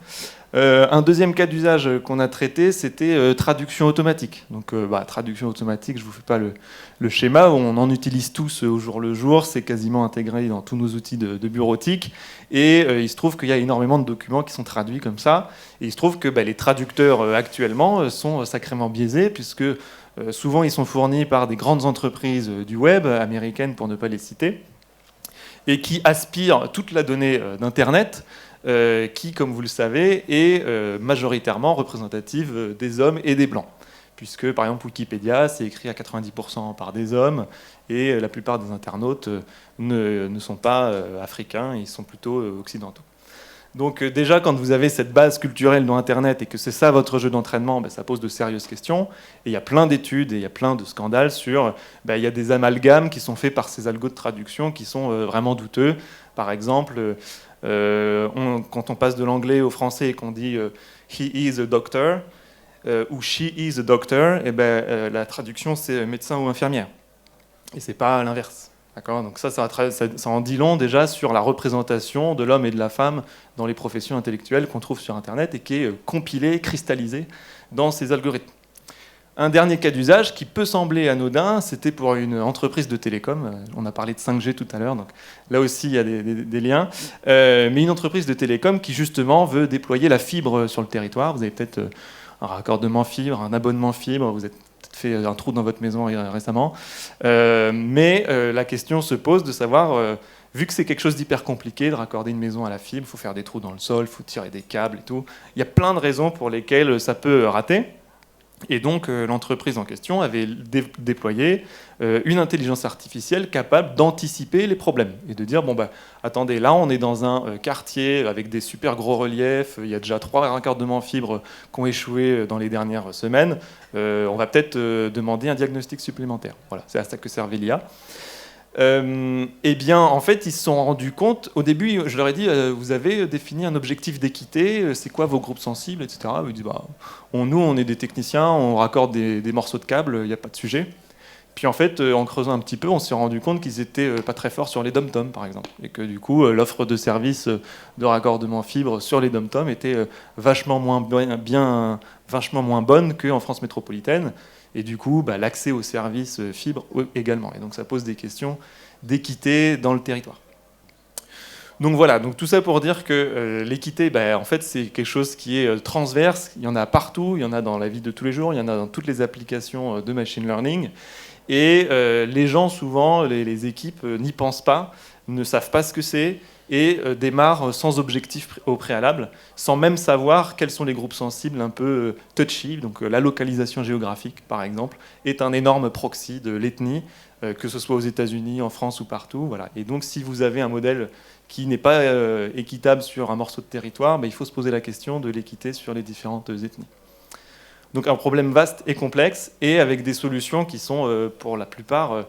Un deuxième cas d'usage qu'on a traité, c'était traduction automatique. Donc, traduction automatique, je ne vous fais pas le schéma, on en utilise tous au jour le jour, c'est quasiment intégré dans tous nos outils de bureautique, et il se trouve qu'il y a énormément de documents qui sont traduits comme ça, et il se trouve que les traducteurs actuellement sont sacrément biaisés, puisque souvent, ils sont fournis par des grandes entreprises du web, américaines pour ne pas les citer, et qui aspirent toute la donnée d'Internet, qui, comme vous le savez, est majoritairement représentative des hommes et des blancs. Puisque, par exemple, Wikipédia, c'est écrit à 90% par des hommes, et la plupart des internautes ne sont pas africains, ils sont plutôt occidentaux. Donc déjà, quand vous avez cette base culturelle dans Internet et que c'est ça votre jeu d'entraînement, ça pose de sérieuses questions. Et il y a plein d'études et il y a plein de scandales sur... il y a des amalgames qui sont faits par ces algos de traduction qui sont vraiment douteux. Par exemple, quand on passe de l'anglais au français et qu'on dit « he is a doctor » ou « she is a doctor », la traduction c'est « médecin ou infirmière ». Et c'est pas l'inverse. Donc ça en dit long déjà sur la représentation de l'homme et de la femme dans les professions intellectuelles qu'on trouve sur Internet et qui est compilée, cristallisée dans ces algorithmes. Un dernier cas d'usage qui peut sembler anodin, c'était pour une entreprise de télécom. On a parlé de 5G tout à l'heure, donc là aussi il y a des liens. Mais une entreprise de télécom qui justement veut déployer la fibre sur le territoire. Vous avez peut-être un raccordement fibre, un abonnement fibre, vous êtes fait un trou dans votre maison récemment. Mais la question se pose de savoir, vu que c'est quelque chose d'hyper compliqué de raccorder une maison à la fibre, il faut faire des trous dans le sol, il faut tirer des câbles et tout. Il y a plein de raisons pour lesquelles ça peut rater. Et donc l'entreprise en question avait déployé une intelligence artificielle capable d'anticiper les problèmes et de dire, attendez, là on est dans un quartier avec des super gros reliefs, il y a déjà 3 raccordements fibres qui ont échoué dans les dernières semaines, on va peut-être demander un diagnostic supplémentaire. Voilà, c'est à ça que servait l'IA. Eh bien, en fait, ils se sont rendus compte, au début, je leur ai dit, vous avez défini un objectif d'équité, c'est quoi vos groupes sensibles, etc. Ils disent, nous, on est des techniciens, on raccorde des morceaux de câbles, il n'y a pas de sujet. Puis en fait, en creusant un petit peu, on s'est rendu compte qu'ils n'étaient pas très forts sur les dom-toms, par exemple. Et que du coup, l'offre de services de raccordement fibre sur les dom-toms était vachement moins bonne qu'en France métropolitaine. Et du coup, l'accès aux services fibre également. Et donc ça pose des questions d'équité dans le territoire. Donc voilà, donc tout ça pour dire que l'équité, en fait, c'est quelque chose qui est transverse. Il y en a partout, il y en a dans la vie de tous les jours, il y en a dans toutes les applications de machine learning. Et les gens, souvent, les équipes n'y pensent pas, ne savent pas ce que c'est, et démarrent sans objectif au préalable, sans même savoir quels sont les groupes sensibles un peu touchy. Donc la localisation géographique, par exemple, est un énorme proxy de l'ethnie, que ce soit aux États-Unis, en France ou partout. Voilà. Et donc si vous avez un modèle qui n'est pas équitable sur un morceau de territoire, il faut se poser la question de l'équité sur les différentes ethnies. Donc un problème vaste et complexe, et avec des solutions qui sont, pour la plupart,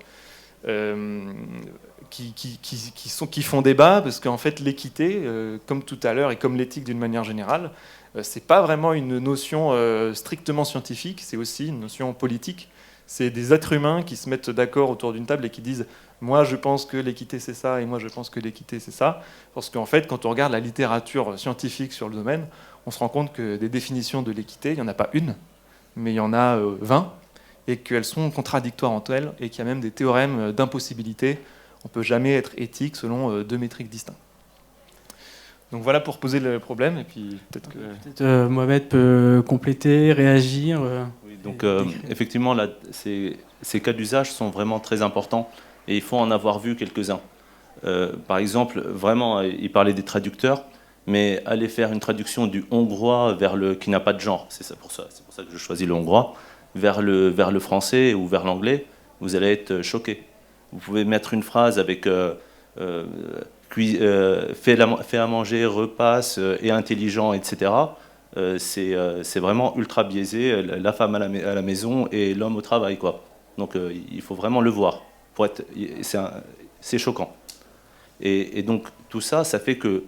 qui font débat, parce qu'en fait l'équité, comme tout à l'heure et comme l'éthique d'une manière générale, c'est pas vraiment une notion strictement scientifique, c'est aussi une notion politique. C'est des êtres humains qui se mettent d'accord autour d'une table et qui disent « moi je pense que l'équité c'est ça et moi je pense que l'équité c'est ça ». Parce qu'en fait, quand on regarde la littérature scientifique sur le domaine, on se rend compte que des définitions de l'équité, il n'y en a pas une, mais il y en a 20, et qu'elles sont contradictoires entre elles, et qu'il y a même des théorèmes d'impossibilité. On ne peut jamais être éthique selon 2 métriques distinctes. Donc voilà pour poser le problème, et puis peut-être que... Mohamed peut compléter, réagir. Oui, donc effectivement, là, ces cas d'usage sont vraiment très importants, et il faut en avoir vu quelques-uns. Par exemple, vraiment, il parlait des traducteurs, mais aller faire une traduction du hongrois vers qui n'a pas de genre, c'est pour ça que je choisis le hongrois, vers le français ou vers l'anglais, vous allez être choqué. Vous pouvez mettre une phrase avec fait à manger, repasse, et intelligent, etc. C'est vraiment ultra biaisé, la femme à la maison et l'homme au travail, quoi. Donc il faut vraiment le voir. C'est choquant. Et donc tout ça, ça fait que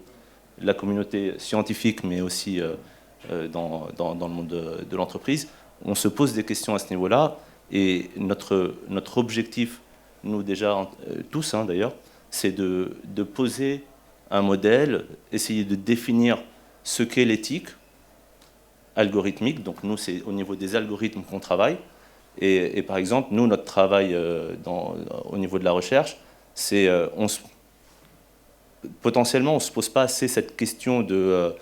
la communauté scientifique, mais aussi dans le monde de l'entreprise, on se pose des questions à ce niveau-là, et notre objectif nous déjà, tous d'ailleurs, c'est de poser un modèle, essayer de définir ce qu'est l'éthique algorithmique. Donc nous, c'est au niveau des algorithmes qu'on travaille. Et par exemple, nous, notre travail au niveau de la recherche, c'est potentiellement, on ne se pose pas assez cette question de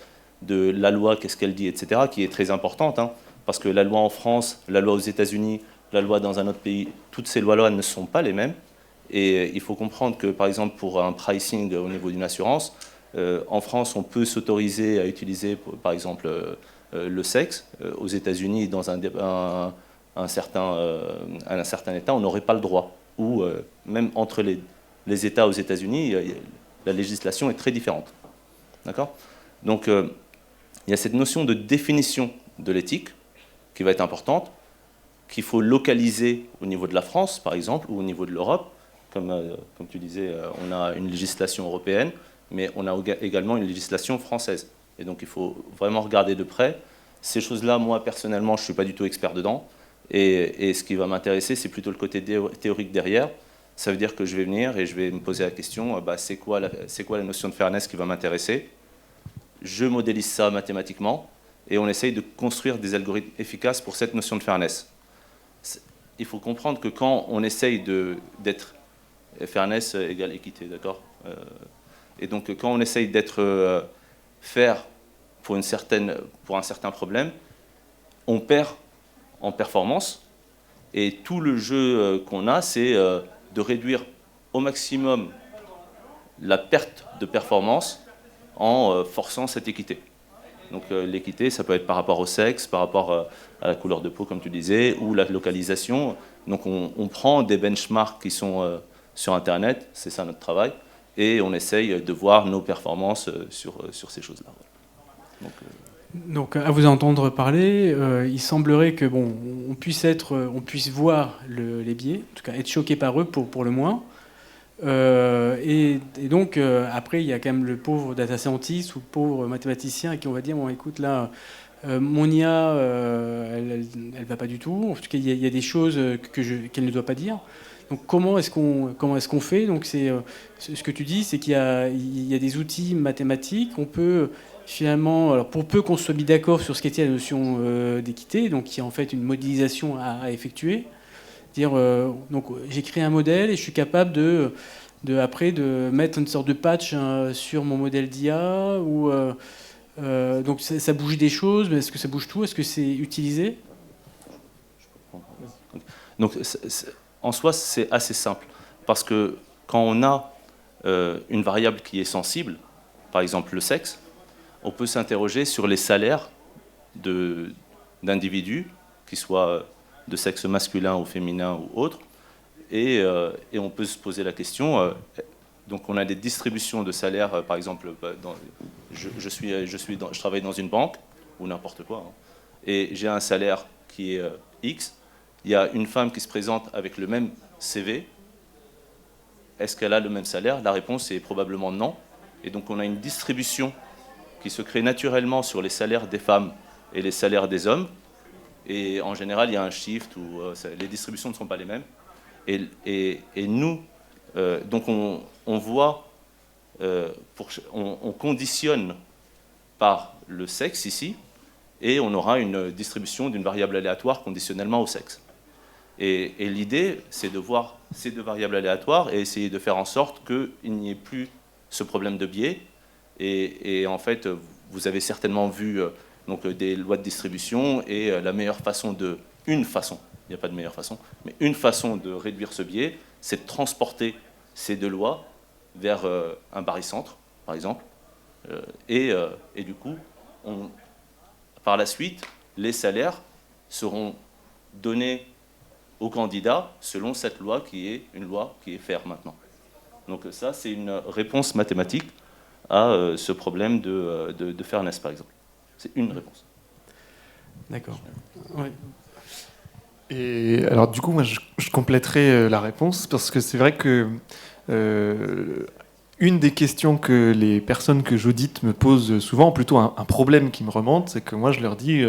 la loi, qu'est-ce qu'elle dit, etc., qui est très importante, parce que la loi en France, la loi aux États-Unis, la loi dans un autre pays, toutes ces lois-là ne sont pas les mêmes. Et il faut comprendre que, par exemple, pour un pricing au niveau d'une assurance, en France, on peut s'autoriser à utiliser, par exemple, le sexe. Aux États-Unis, dans un certain État, on n'aurait pas le droit. Ou même entre les États aux États-Unis, la législation est très différente. D'accord ? Donc, il y a cette notion de définition de l'éthique qui va être importante, qu'il faut localiser au niveau de la France, par exemple, ou au niveau de l'Europe. Comme tu disais, on a une législation européenne, mais on a également une législation française. Et donc, il faut vraiment regarder de près. Ces choses-là, moi, personnellement, je ne suis pas du tout expert dedans. Et ce qui va m'intéresser, c'est plutôt le côté théorique derrière. Ça veut dire que je vais venir et je vais me poser la question, c'est quoi la notion de fairness qui va m'intéresser ? Je modélise ça mathématiquement et on essaye de construire des algorithmes efficaces pour cette notion de fairness. Il faut comprendre que quand on essaye d'être fairness égale équité, d'accord ? Et donc quand on essaye d'être fair pour un certain problème, on perd en performance. Et tout le jeu qu'on a, c'est de réduire au maximum la perte de performance en forçant cette équité. Donc l'équité, ça peut être par rapport au sexe, par rapport à la couleur de peau, comme tu disais, ou la localisation. Donc on prend des benchmarks qui sont sur Internet, c'est ça notre travail, et on essaye de voir nos performances sur ces choses-là. Donc, à vous entendre parler, il semblerait que on puisse voir les biais, en tout cas être choqué par eux pour le moins. Et donc, après, il y a quand même le pauvre data scientist ou le pauvre mathématicien qui on va dire, bon, écoute, là, mon IA, elle va pas du tout. En tout cas, il y a des choses qu'elle ne doit pas dire. Donc, comment est-ce qu'on fait ? Donc, c'est ce que tu dis, c'est qu'il y a des outils mathématiques. On peut finalement, alors pour peu qu'on soit mis d'accord sur ce qu'était la notion d'équité, donc il y a en fait une modélisation à effectuer. Donc j'ai créé un modèle et je suis capable après de mettre une sorte de patch sur mon modèle d'IA ou donc ça bouge des choses, mais est-ce que ça bouge tout ? Est-ce que c'est utilisé ? Donc en soi c'est assez simple parce que quand on a une variable qui est sensible, par exemple le sexe, on peut s'interroger sur les salaires d'individus qui soient de sexe masculin ou féminin ou autre, et on peut se poser la question, donc on a des distributions de salaires, par exemple, je travaille dans une banque, ou n'importe quoi, et j'ai un salaire qui est X, il y a une femme qui se présente avec le même CV, est-ce qu'elle a le même salaire ? La réponse est probablement non, et donc on a une distribution qui se crée naturellement sur les salaires des femmes et les salaires des hommes. Et en général, il y a un shift où les distributions ne sont pas les mêmes. Et nous, donc on voit, on conditionne par le sexe ici, et on aura une distribution d'une variable aléatoire conditionnellement au sexe. Et l'idée, c'est de voir ces deux variables aléatoires et essayer de faire en sorte qu'il n'y ait plus ce problème de biais. Et en fait, vous avez certainement vu donc, des lois de distribution et la meilleure façon une façon, il n'y a pas de meilleure façon, mais une façon de réduire ce biais, c'est de transporter ces deux lois vers un barycentre, par exemple. Et du coup, par la suite, les salaires seront donnés aux candidats selon cette loi qui est une loi qui est fair maintenant. Donc ça, c'est une réponse mathématique à ce problème de fairness, par exemple. C'est une réponse. D'accord. Ouais. Et alors du coup, moi, je compléterai la réponse, parce que c'est vrai que une des questions que les personnes que j'audite me posent souvent, plutôt un problème qui me remonte, c'est que moi, je leur dis,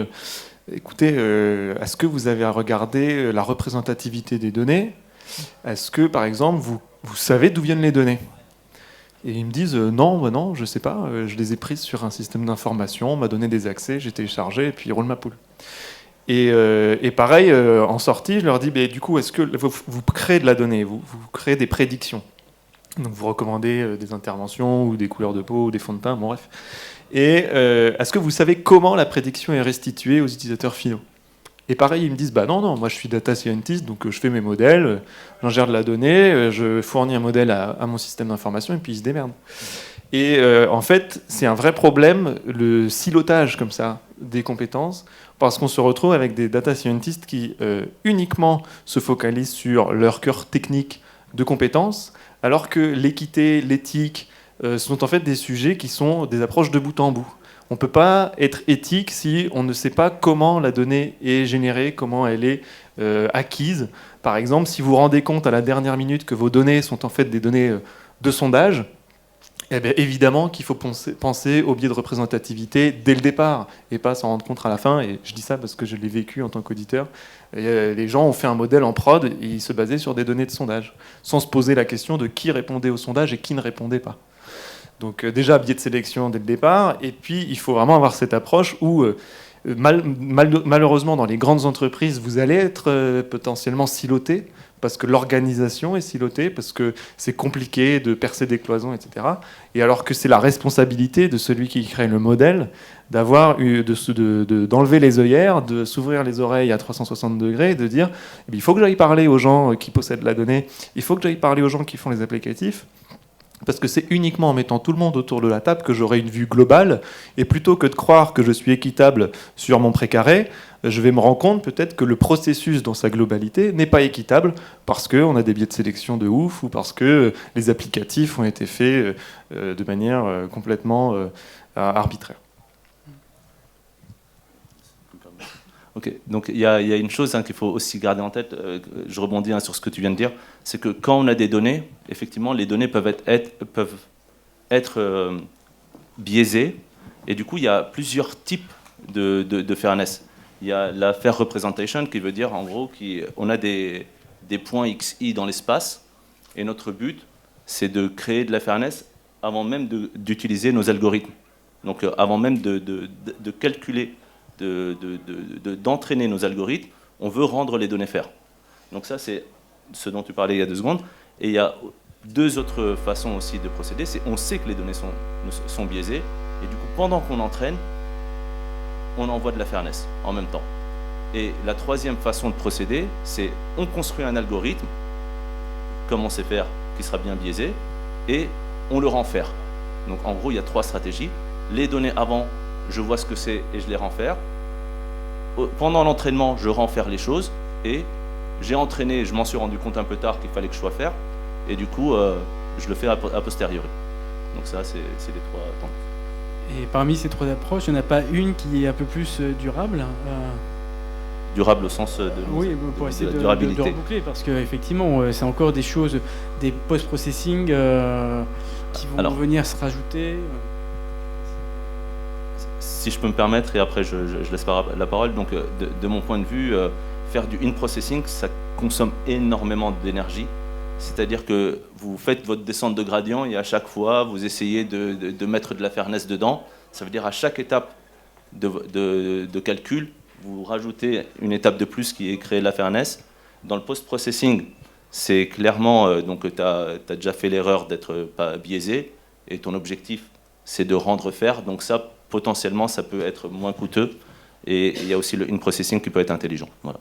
écoutez, est-ce que vous avez regardé la représentativité des données ? Est-ce que, par exemple, vous savez d'où viennent les données ? Et ils me disent non, je ne sais pas, je les ai prises sur un système d'information, on m'a donné des accès, j'ai téléchargé et puis ils roulent ma poule. Et pareil, en sortie, je leur dis du coup, est-ce que vous créez de la donnée, vous créez des prédictions ? Donc vous recommandez des interventions ou des couleurs de peau ou des fonds de teint, bon bref. Et est-ce que vous savez comment la prédiction est restituée aux utilisateurs finaux ? Et pareil, ils me disent non, moi je suis data scientist, donc je fais mes modèles, j'en gère de la donnée, je fournis un modèle à mon système d'information et puis ils se démerdent. Et en fait, c'est un vrai problème, le silotage comme ça des compétences, parce qu'on se retrouve avec des data scientists qui uniquement se focalisent sur leur cœur technique de compétences, alors que l'équité, l'éthique sont en fait des sujets qui sont des approches de bout en bout. On ne peut pas être éthique si on ne sait pas comment la donnée est générée, comment elle est acquise. Par exemple, si vous vous rendez compte à la dernière minute que vos données sont en fait des données de sondage, eh bien, évidemment qu'il faut penser au biais de représentativité dès le départ et pas s'en rendre compte à la fin. Et je dis ça parce que je l'ai vécu en tant qu'auditeur. Les gens ont fait un modèle en prod et ils se basaient sur des données de sondage, sans se poser la question de qui répondait au sondage et qui ne répondait pas. Donc déjà, biais de sélection dès le départ, et puis il faut vraiment avoir cette approche où, malheureusement, dans les grandes entreprises, vous allez être potentiellement siloté, parce que l'organisation est silotée, parce que c'est compliqué de percer des cloisons, etc. Et alors que c'est la responsabilité de celui qui crée le modèle d'enlever les œillères, de s'ouvrir les oreilles à 360 degrés, de dire il faut que j'aille parler aux gens qui possèdent la donnée, il faut que j'aille parler aux gens qui font les applicatifs, parce que c'est uniquement en mettant tout le monde autour de la table que j'aurai une vue globale, et plutôt que de croire que je suis équitable sur mon précaré, je vais me rendre compte peut-être que le processus dans sa globalité n'est pas équitable parce qu'on a des biais de sélection de ouf ou parce que les applicatifs ont été faits de manière complètement arbitraire. Ok, donc il y a une chose qu'il faut aussi garder en tête, je rebondis sur ce que tu viens de dire, c'est que quand on a des données, effectivement, les données peuvent être biaisées, et du coup, il y a plusieurs types de fairness. Il y a la fair representation, qui veut dire, en gros, qu'on a des points XI dans l'espace, et notre but, c'est de créer de la fairness avant même d'utiliser nos algorithmes. Donc, avant même de calculer, d'entraîner nos algorithmes, on veut rendre les données faires. Donc ça, c'est ce dont tu parlais il y a 2 secondes. Et il y a 2 autres façons aussi de procéder. C'est on sait que les données sont biaisées, et du coup, pendant qu'on entraîne, on envoie de la fairness en même temps. Et la 3e façon de procéder, c'est on construit un algorithme, comme on sait faire, qui sera bien biaisé, et on le rend fair. Donc en gros, il y a 3 stratégies. Les données avant, je vois ce que c'est et je les rends fair. Pendant l'entraînement, je rends faire les choses, et j'ai entraîné, je m'en suis rendu compte un peu tard qu'il fallait que je sois fair, et du coup, je le fais a posteriori. Donc ça, c'est les 3 temps. Et parmi ces 3 approches, il n'y en a pas une qui est un peu plus durable Durable au sens de pour essayer de durabilité. reboucler, parce qu'effectivement, c'est encore des choses, des post-processing qui vont venir se rajouter. Si je peux me permettre, et après je laisse la parole, donc de mon point de vue, faire du in-processing, ça consomme énormément d'énergie. C'est-à-dire que vous faites votre descente de gradient et à chaque fois, vous essayez de mettre de la fairness dedans. Ça veut dire à chaque étape de calcul, vous rajoutez une étape de plus qui est créer la fairness. Dans le post-processing, c'est clairement, donc tu as déjà fait l'erreur d'être pas biaisé, et ton objectif, c'est de rendre fair. Donc ça, potentiellement, ça peut être moins coûteux. Et il y a aussi le in-processing qui peut être intelligent. Voilà.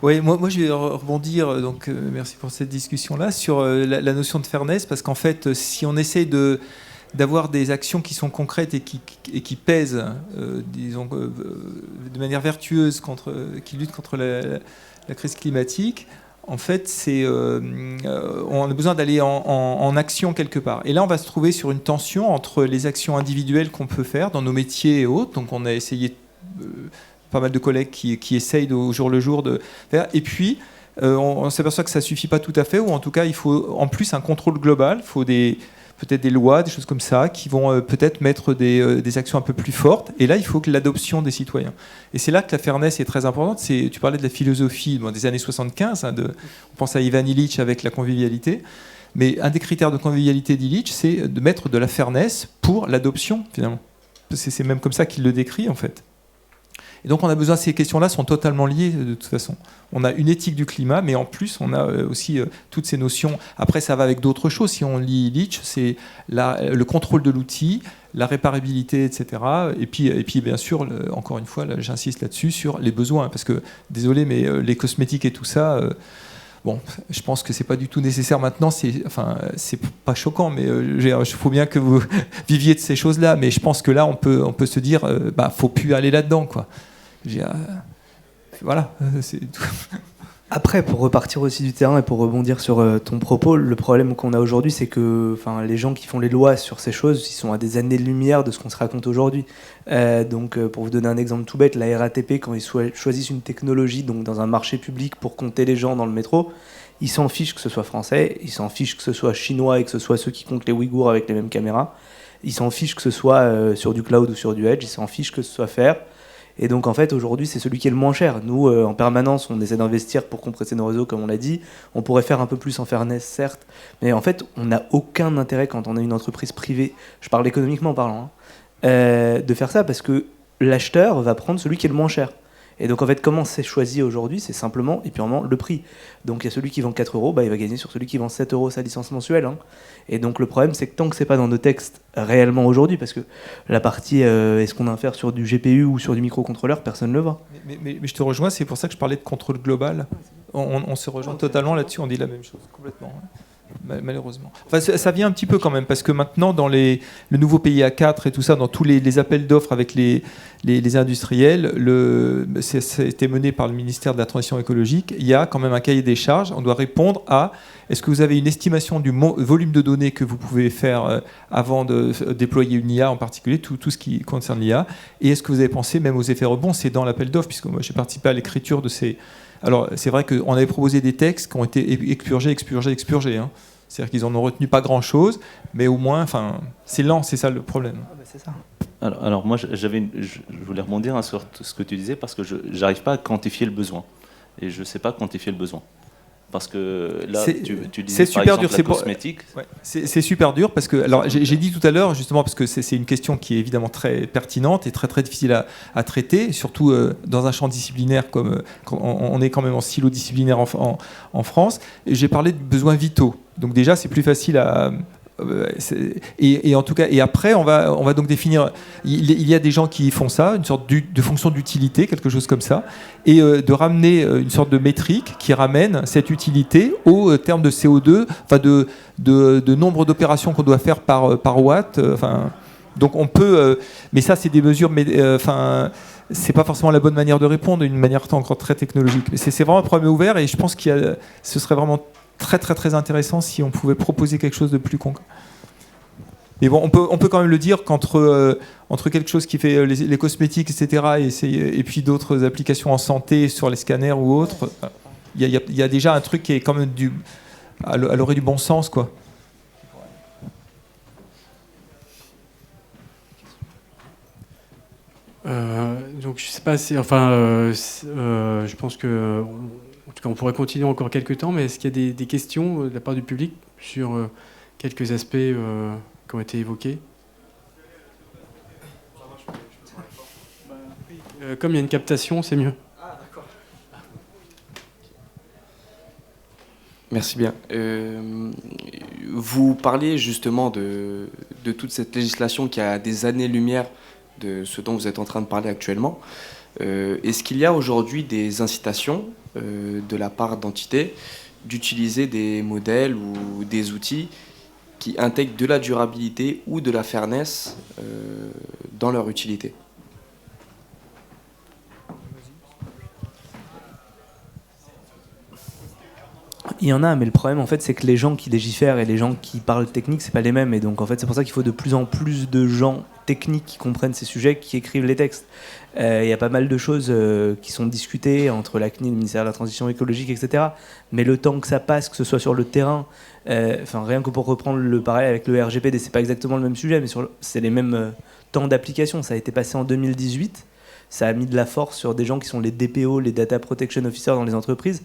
Oui, moi je vais rebondir, donc merci pour cette discussion-là, sur la notion de fairness, parce qu'en fait, si on essaie d'avoir des actions qui sont concrètes et qui pèsent, disons, de manière vertueuse, qui luttent contre la crise climatique, en fait, on a besoin d'aller en action quelque part. Et là, on va se trouver sur une tension entre les actions individuelles qu'on peut faire dans nos métiers et autres. Donc, on a essayé, pas mal de collègues qui essayent au jour le jour de faire. Et puis, on s'aperçoit que ça ne suffit pas tout à fait, ou en tout cas, il faut en plus un contrôle global. Il faut peut-être des lois, des choses comme ça, qui vont peut-être mettre des actions un peu plus fortes. Et là, il faut que l'adoption des citoyens. Et c'est là que la fairness est très importante. Tu parlais de la philosophie des années 75, on pense à Ivan Illich avec la convivialité. Mais un des critères de convivialité d'Illich, c'est de mettre de la fairness pour l'adoption, finalement. C'est même comme ça qu'il le décrit, en fait. Et donc, on a besoin, ces questions-là sont totalement liées, de toute façon. On a une éthique du climat, mais en plus, on a aussi toutes ces notions. Après, ça va avec d'autres choses. Si on lit Illich, c'est le contrôle de l'outil, la réparabilité, etc. Et puis bien sûr, encore une fois, là, j'insiste là-dessus, sur les besoins. Parce que, désolé, mais les cosmétiques et tout ça... Bon, je pense que c'est pas du tout nécessaire maintenant. C'est pas choquant, mais il faut bien que vous viviez de ces choses-là. Mais je pense que là, on peut se dire, faut plus aller là-dedans, quoi. Voilà, c'est tout. Après, pour repartir aussi du terrain et pour rebondir sur ton propos, le problème qu'on a aujourd'hui, c'est que les gens qui font les lois sur ces choses, ils sont à des années-lumière de ce qu'on se raconte aujourd'hui. Donc, pour vous donner un exemple tout bête, la RATP, quand ils choisissent une technologie donc dans un marché public pour compter les gens dans le métro, ils s'en fichent que ce soit français, ils s'en fichent que ce soit chinois et que ce soit ceux qui comptent les Ouïghours avec les mêmes caméras, ils s'en fichent que ce soit sur du cloud ou sur du edge, ils s'en fichent que ce soit faire. Et donc en fait aujourd'hui c'est celui qui est le moins cher. Nous en permanence on essaie d'investir pour compresser nos réseaux comme on l'a dit. On pourrait faire un peu plus en fairness certes, mais en fait on n'a aucun intérêt quand on est une entreprise privée, je parle économiquement parlant, de faire ça parce que l'acheteur va prendre celui qui est le moins cher. Et donc en fait comment c'est choisi aujourd'hui, c'est simplement et purement le prix. Donc il y a celui qui vend 4 €, il va gagner sur celui qui vend 7 € sa licence mensuelle. Et donc le problème c'est que tant que c'est pas dans nos textes réellement aujourd'hui, parce que la partie est-ce qu'on a affaire sur du GPU ou sur du microcontrôleur, personne ne le voit. Mais je te rejoins, c'est pour ça que je parlais de contrôle global. On se rejoint totalement là-dessus, on dit la même chose, complètement. Malheureusement. Enfin, ça vient un petit peu quand même, parce que maintenant, dans le nouveau PIA 4 et tout ça, dans tous les appels d'offres avec les industriels, c'était mené par le ministère de la Transition écologique, il y a quand même un cahier des charges, on doit répondre à est-ce que vous avez une estimation du volume de données que vous pouvez faire avant de déployer une IA en particulier, tout ce qui concerne l'IA, et est-ce que vous avez pensé même aux effets rebonds, c'est dans l'appel d'offres, puisque moi j'ai participé à l'écriture de ces... Alors, c'est vrai qu'on avait proposé des textes qui ont été expurgés. Hein. C'est-à-dire qu'ils n'en ont retenu pas grand-chose, mais au moins, c'est lent, c'est ça le problème. Ah bah c'est ça. Alors moi, je voulais rebondir sur ce que tu disais, parce que je n'arrive pas à quantifier le besoin. Et je ne sais pas quantifier le besoin. Parce que là, tu disais par super exemple dur, la cosmétique. Ouais, c'est super dur parce que, alors j'ai dit tout à l'heure justement parce que c'est une question qui est évidemment très pertinente et très très difficile à traiter, surtout dans un champ disciplinaire comme on est quand même en silo disciplinaire en France. J'ai parlé de besoins vitaux, donc déjà c'est plus facile à et en tout cas, et après on va donc définir. Il y a des gens qui font ça, une sorte de fonction d'utilité, quelque chose comme ça, et de ramener une sorte de métrique qui ramène cette utilité au terme de CO2, enfin de nombre d'opérations qu'on doit faire par watt. Donc on peut, mais ça c'est des mesures, mais c'est pas forcément la bonne manière de répondre, une manière encore très technologique. Mais c'est vraiment un problème ouvert et je pense ce serait vraiment très très très intéressant si on pouvait proposer quelque chose de plus concret. Mais bon, on peut quand même le dire qu'entre quelque chose qui fait les cosmétiques, etc., et puis d'autres applications en santé sur les scanners ou autres, il y a déjà un truc qui est quand même à l'orée du bon sens, quoi. Donc je sais pas si, je pense que en tout cas on pourrait continuer encore quelques temps, mais est-ce qu'il y a des questions de la part du public sur quelques aspects qui ont été évoqués? Comme il y a une captation, c'est mieux. Ah, d'accord. Merci bien. Vous parliez justement de toute cette législation qui a des années-lumière de ce dont vous êtes en train de parler actuellement. Est-ce qu'il y a aujourd'hui des incitations de la part d'entités d'utiliser des modèles ou des outils qui intègrent de la durabilité ou de la fairness dans leur utilité? Il y en a, mais le problème, en fait, c'est que les gens qui légifèrent et les gens qui parlent technique, c'est pas les mêmes. Et donc, en fait, c'est pour ça qu'il faut de plus en plus de gens techniques qui comprennent ces sujets, qui écrivent les textes. Il y a pas mal de choses qui sont discutées entre la CNIL, le ministère de la Transition écologique, etc. Mais le temps que ça passe, que ce soit sur le terrain, rien que pour reprendre le parallèle avec le RGPD, c'est pas exactement le même sujet, mais c'est les mêmes temps d'application. Ça a été passé en 2018. Ça a mis de la force sur des gens qui sont les DPO, les Data Protection Officers dans les entreprises.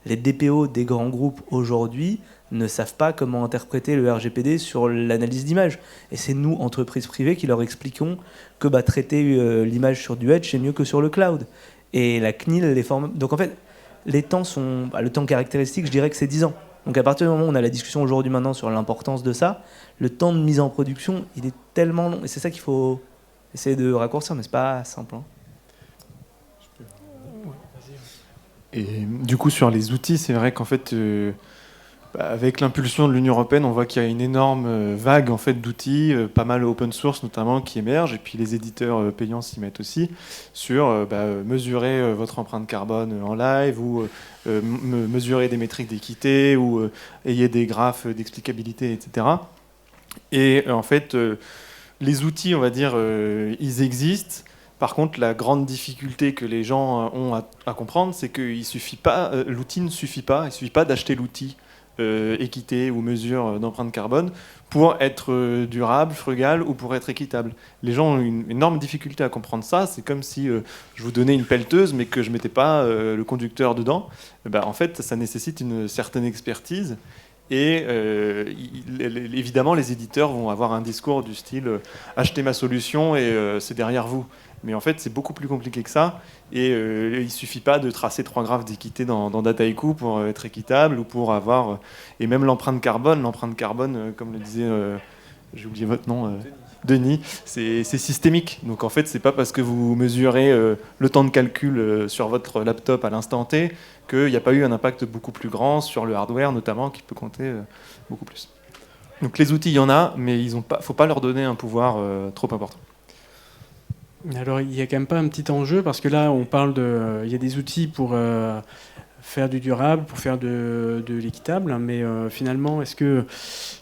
Les DPO des grands groupes aujourd'hui ne savent pas comment interpréter le RGPD sur l'analyse d'image. Et c'est nous, entreprises privées, qui leur expliquons que traiter l'image sur du Edge, c'est mieux que sur le cloud. Et la CNIL les forme. Donc en fait, les temps sont. Le temps caractéristique, je dirais que c'est 10 ans. Donc à partir du moment où on a la discussion aujourd'hui maintenant sur l'importance de ça, le temps de mise en production, il est tellement long. Et c'est ça qu'il faut essayer de raccourcir, mais c'est pas simple. Et du coup, sur les outils, c'est vrai qu'en fait, avec l'impulsion de l'Union européenne, on voit qu'il y a une énorme vague en fait, d'outils, pas mal open source notamment, qui émergent, et puis les éditeurs payants s'y mettent aussi, sur mesurer votre empreinte carbone en live, ou mesurer des métriques d'équité, ou ayez des graphes d'explicabilité, etc. Et en fait, les outils, on va dire, ils existent. Par contre, la grande difficulté que les gens ont à comprendre, c'est que l'outil ne suffit pas. Il ne suffit pas d'acheter l'outil équité ou mesure d'empreinte carbone pour être durable, frugal ou pour être équitable. Les gens ont une énorme difficulté à comprendre ça. C'est comme si je vous donnais une pelleteuse mais que je ne mettais pas le conducteur dedans. En fait, ça nécessite une certaine expertise. Et évidemment, les éditeurs vont avoir un discours du style « achetez ma solution et c'est derrière vous ». Mais en fait, c'est beaucoup plus compliqué que ça. Et il ne suffit pas de tracer 3 graphes d'équité dans Dataiku pour être équitable ou pour avoir... et même l'empreinte carbone, comme le disait... j'ai oublié votre nom... Denis, c'est systémique. Donc en fait, c'est pas parce que vous mesurez le temps de calcul sur votre laptop à l'instant T qu'il n'y a pas eu un impact beaucoup plus grand sur le hardware notamment, qui peut compter beaucoup plus. Donc les outils, il y en a, mais il ne faut pas leur donner un pouvoir trop important. Alors il n'y a quand même pas un petit enjeu, parce que là on parle il y a des outils pour faire du durable, pour faire de l'équitable, mais finalement est-ce que...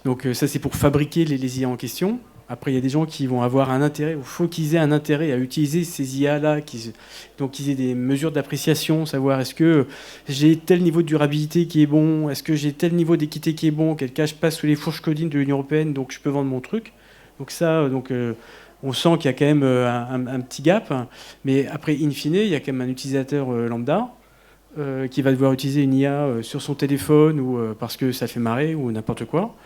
Donc ça c'est pour fabriquer les IA en question. Après, il y a des gens qui vont avoir un intérêt, il faut qu'ils aient un intérêt à utiliser ces IA-là, donc qu'ils aient des mesures d'appréciation, savoir est-ce que j'ai tel niveau de durabilité qui est bon, est-ce que j'ai tel niveau d'équité qui est bon, auquel cas je passe sous les fourches codines de l'Union européenne, donc je peux vendre mon truc. Donc ça, on sent qu'il y a quand même un petit gap, mais après, in fine, il y a quand même un utilisateur lambda qui va devoir utiliser une IA sur son téléphone ou parce que ça fait marrer ou n'importe quoi.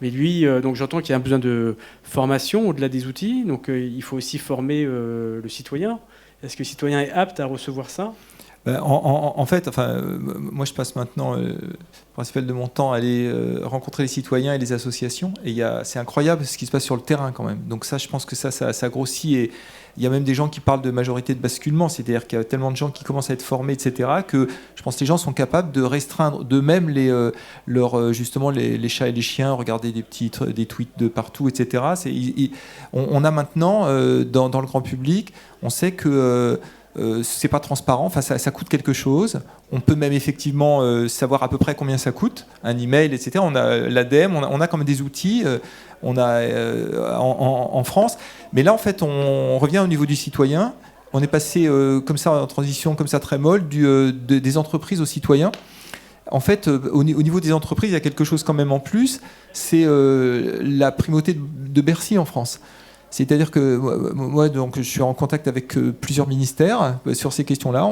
Mais lui, donc j'entends qu'il y a un besoin de formation au-delà des outils. Donc il faut aussi former le citoyen. Est-ce que le citoyen est apte à recevoir ça ? En fait, moi je passe maintenant le principal de mon temps à aller rencontrer les citoyens et les associations. Et c'est incroyable ce qui se passe sur le terrain quand même. Donc ça, je pense que ça grossit. Et il y a même des gens qui parlent de majorité de basculement. C'est-à-dire qu'il y a tellement de gens qui commencent à être formés, etc., que je pense que les gens sont capables de restreindre d'eux-mêmes justement les chats et les chiens, regarder des tweets de partout, etc. On a maintenant, dans le grand public, on sait que... c'est pas transparent, ça coûte quelque chose. On peut même effectivement savoir à peu près combien ça coûte, un email, etc. On a l'ADEME, on a quand même des outils, on a en France. Mais là, en fait, on revient au niveau du citoyen. On est passé comme ça en transition, comme ça très molle, des entreprises aux citoyens. En fait, au niveau des entreprises, il y a quelque chose quand même en plus. C'est la primauté de Bercy en France. C'est-à-dire que moi, donc, je suis en contact avec plusieurs ministères sur ces questions-là.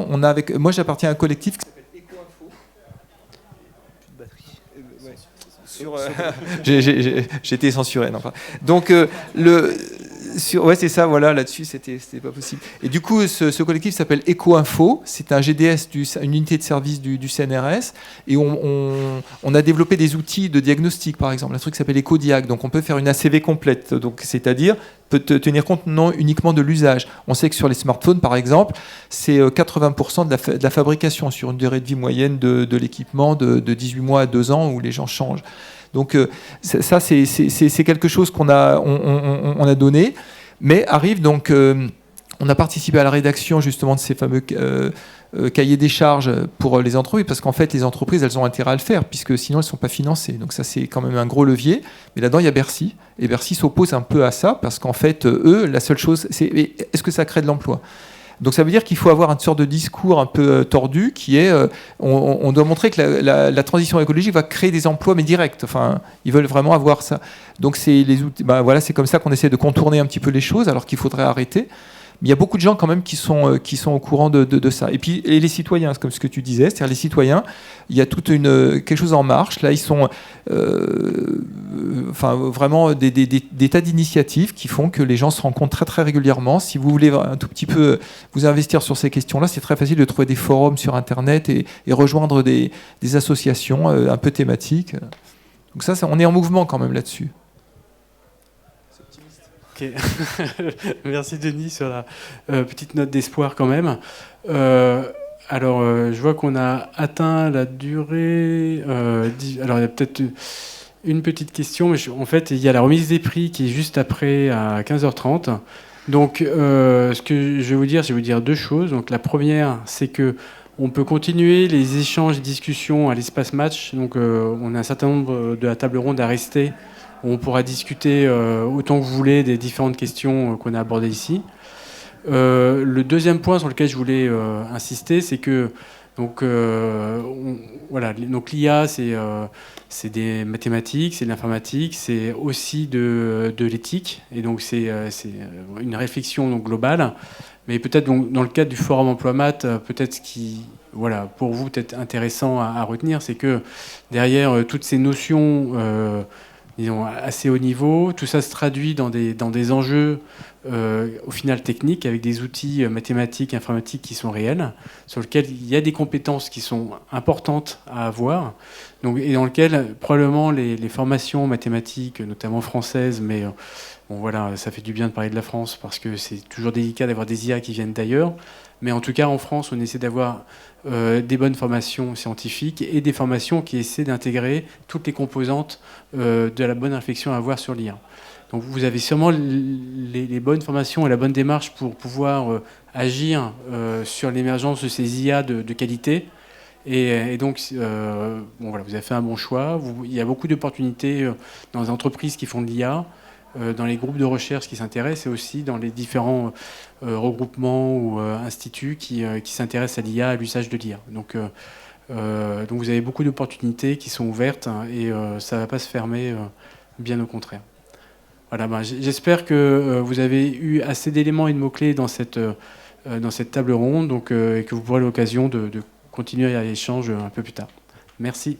Moi, j'appartiens à un collectif qui s'appelle EcoInfo. J'ai été censuré. Non, pas. Donc, c'est ça, voilà, là-dessus, c'était pas possible. Et du coup, ce collectif s'appelle EcoInfo. C'est un GDS, une unité de service du CNRS. Et on a développé des outils de diagnostic, par exemple. Un truc qui s'appelle EcoDiag. Donc, on peut faire une ACV complète. Donc, c'est-à-dire peut tenir compte non uniquement de l'usage. On sait que sur les smartphones, par exemple, c'est 80% de la fabrication sur une durée de vie moyenne de l'équipement de 18 mois à 2 ans où les gens changent. Donc ça, c'est quelque chose qu'on a donné, mais arrive donc... on a participé à la rédaction justement de ces fameux cahier des charges pour les entreprises, parce qu'en fait, les entreprises, elles ont intérêt à le faire, puisque sinon, elles ne sont pas financées. Donc ça, c'est quand même un gros levier. Mais là-dedans, il y a Bercy. Et Bercy s'oppose un peu à ça, parce qu'en fait, eux, la seule chose, c'est est-ce que ça crée de l'emploi ? Donc ça veut dire qu'il faut avoir une sorte de discours un peu tordu qui est on doit montrer que la transition écologique va créer des emplois mais directs. Enfin, ils veulent vraiment avoir ça. Donc c'est les outils. Voilà, c'est comme ça qu'on essaie de contourner un petit peu les choses alors qu'il faudrait arrêter. Mais il y a beaucoup de gens quand même qui sont au courant de ça. Et puis les citoyens, c'est comme ce que tu disais, c'est-à-dire les citoyens, il y a quelque chose en marche. Là, ils sont vraiment des tas d'initiatives qui font que les gens se rencontrent très très régulièrement. Si vous voulez un tout petit peu vous investir sur ces questions-là, c'est très facile de trouver des forums sur Internet et rejoindre des associations un peu thématiques. Donc ça, on est en mouvement quand même là-dessus. Okay. Merci Denis sur la petite note d'espoir quand même. Je vois qu'on a atteint la durée. Alors il y a peut-être une petite question, mais en fait il y a la remise des prix qui est juste après à 15h30. Donc ce que je vais vous dire deux choses. Donc la première, c'est que on peut continuer les échanges et discussions à l'espace match. Donc on a un certain nombre de la table ronde à rester. On pourra discuter autant que vous voulez des différentes questions qu'on a abordées ici. Le deuxième point sur lequel je voulais insister, c'est que donc l'IA, c'est des mathématiques, c'est de l'informatique, c'est aussi de l'éthique, et donc c'est une réflexion donc globale. Mais peut-être donc, dans le cadre du forum Emploi-Mat, peut-être ce qui pour vous peut-être intéressant à retenir, c'est que derrière toutes ces notions disons, assez haut niveau. Tout ça se traduit dans des enjeux au final techniques, avec des outils mathématiques, informatiques qui sont réels, sur lesquels il y a des compétences qui sont importantes à avoir, donc, et dans lesquelles probablement les formations mathématiques, notamment françaises, mais ça fait du bien de parler de la France, parce que c'est toujours délicat d'avoir des IA qui viennent d'ailleurs, mais en tout cas en France, on essaie d'avoir des bonnes formations scientifiques et des formations qui essaient d'intégrer toutes les composantes de la bonne réflexion à avoir sur l'IA. Donc vous avez sûrement les bonnes formations et la bonne démarche pour pouvoir agir sur l'émergence de ces IA de qualité. Et donc, vous avez fait un bon choix. Il y a beaucoup d'opportunités dans les entreprises qui font de l'IA, dans les groupes de recherche qui s'intéressent, et aussi dans les différents regroupements ou instituts qui s'intéressent à l'IA, à l'usage de l'IA. Donc vous avez beaucoup d'opportunités qui sont ouvertes, et ça ne va pas se fermer, bien au contraire. Voilà, j'espère que vous avez eu assez d'éléments et de mots-clés dans cette table ronde, donc, et que vous pourrez l'occasion de continuer à l'échange un peu plus tard. Merci.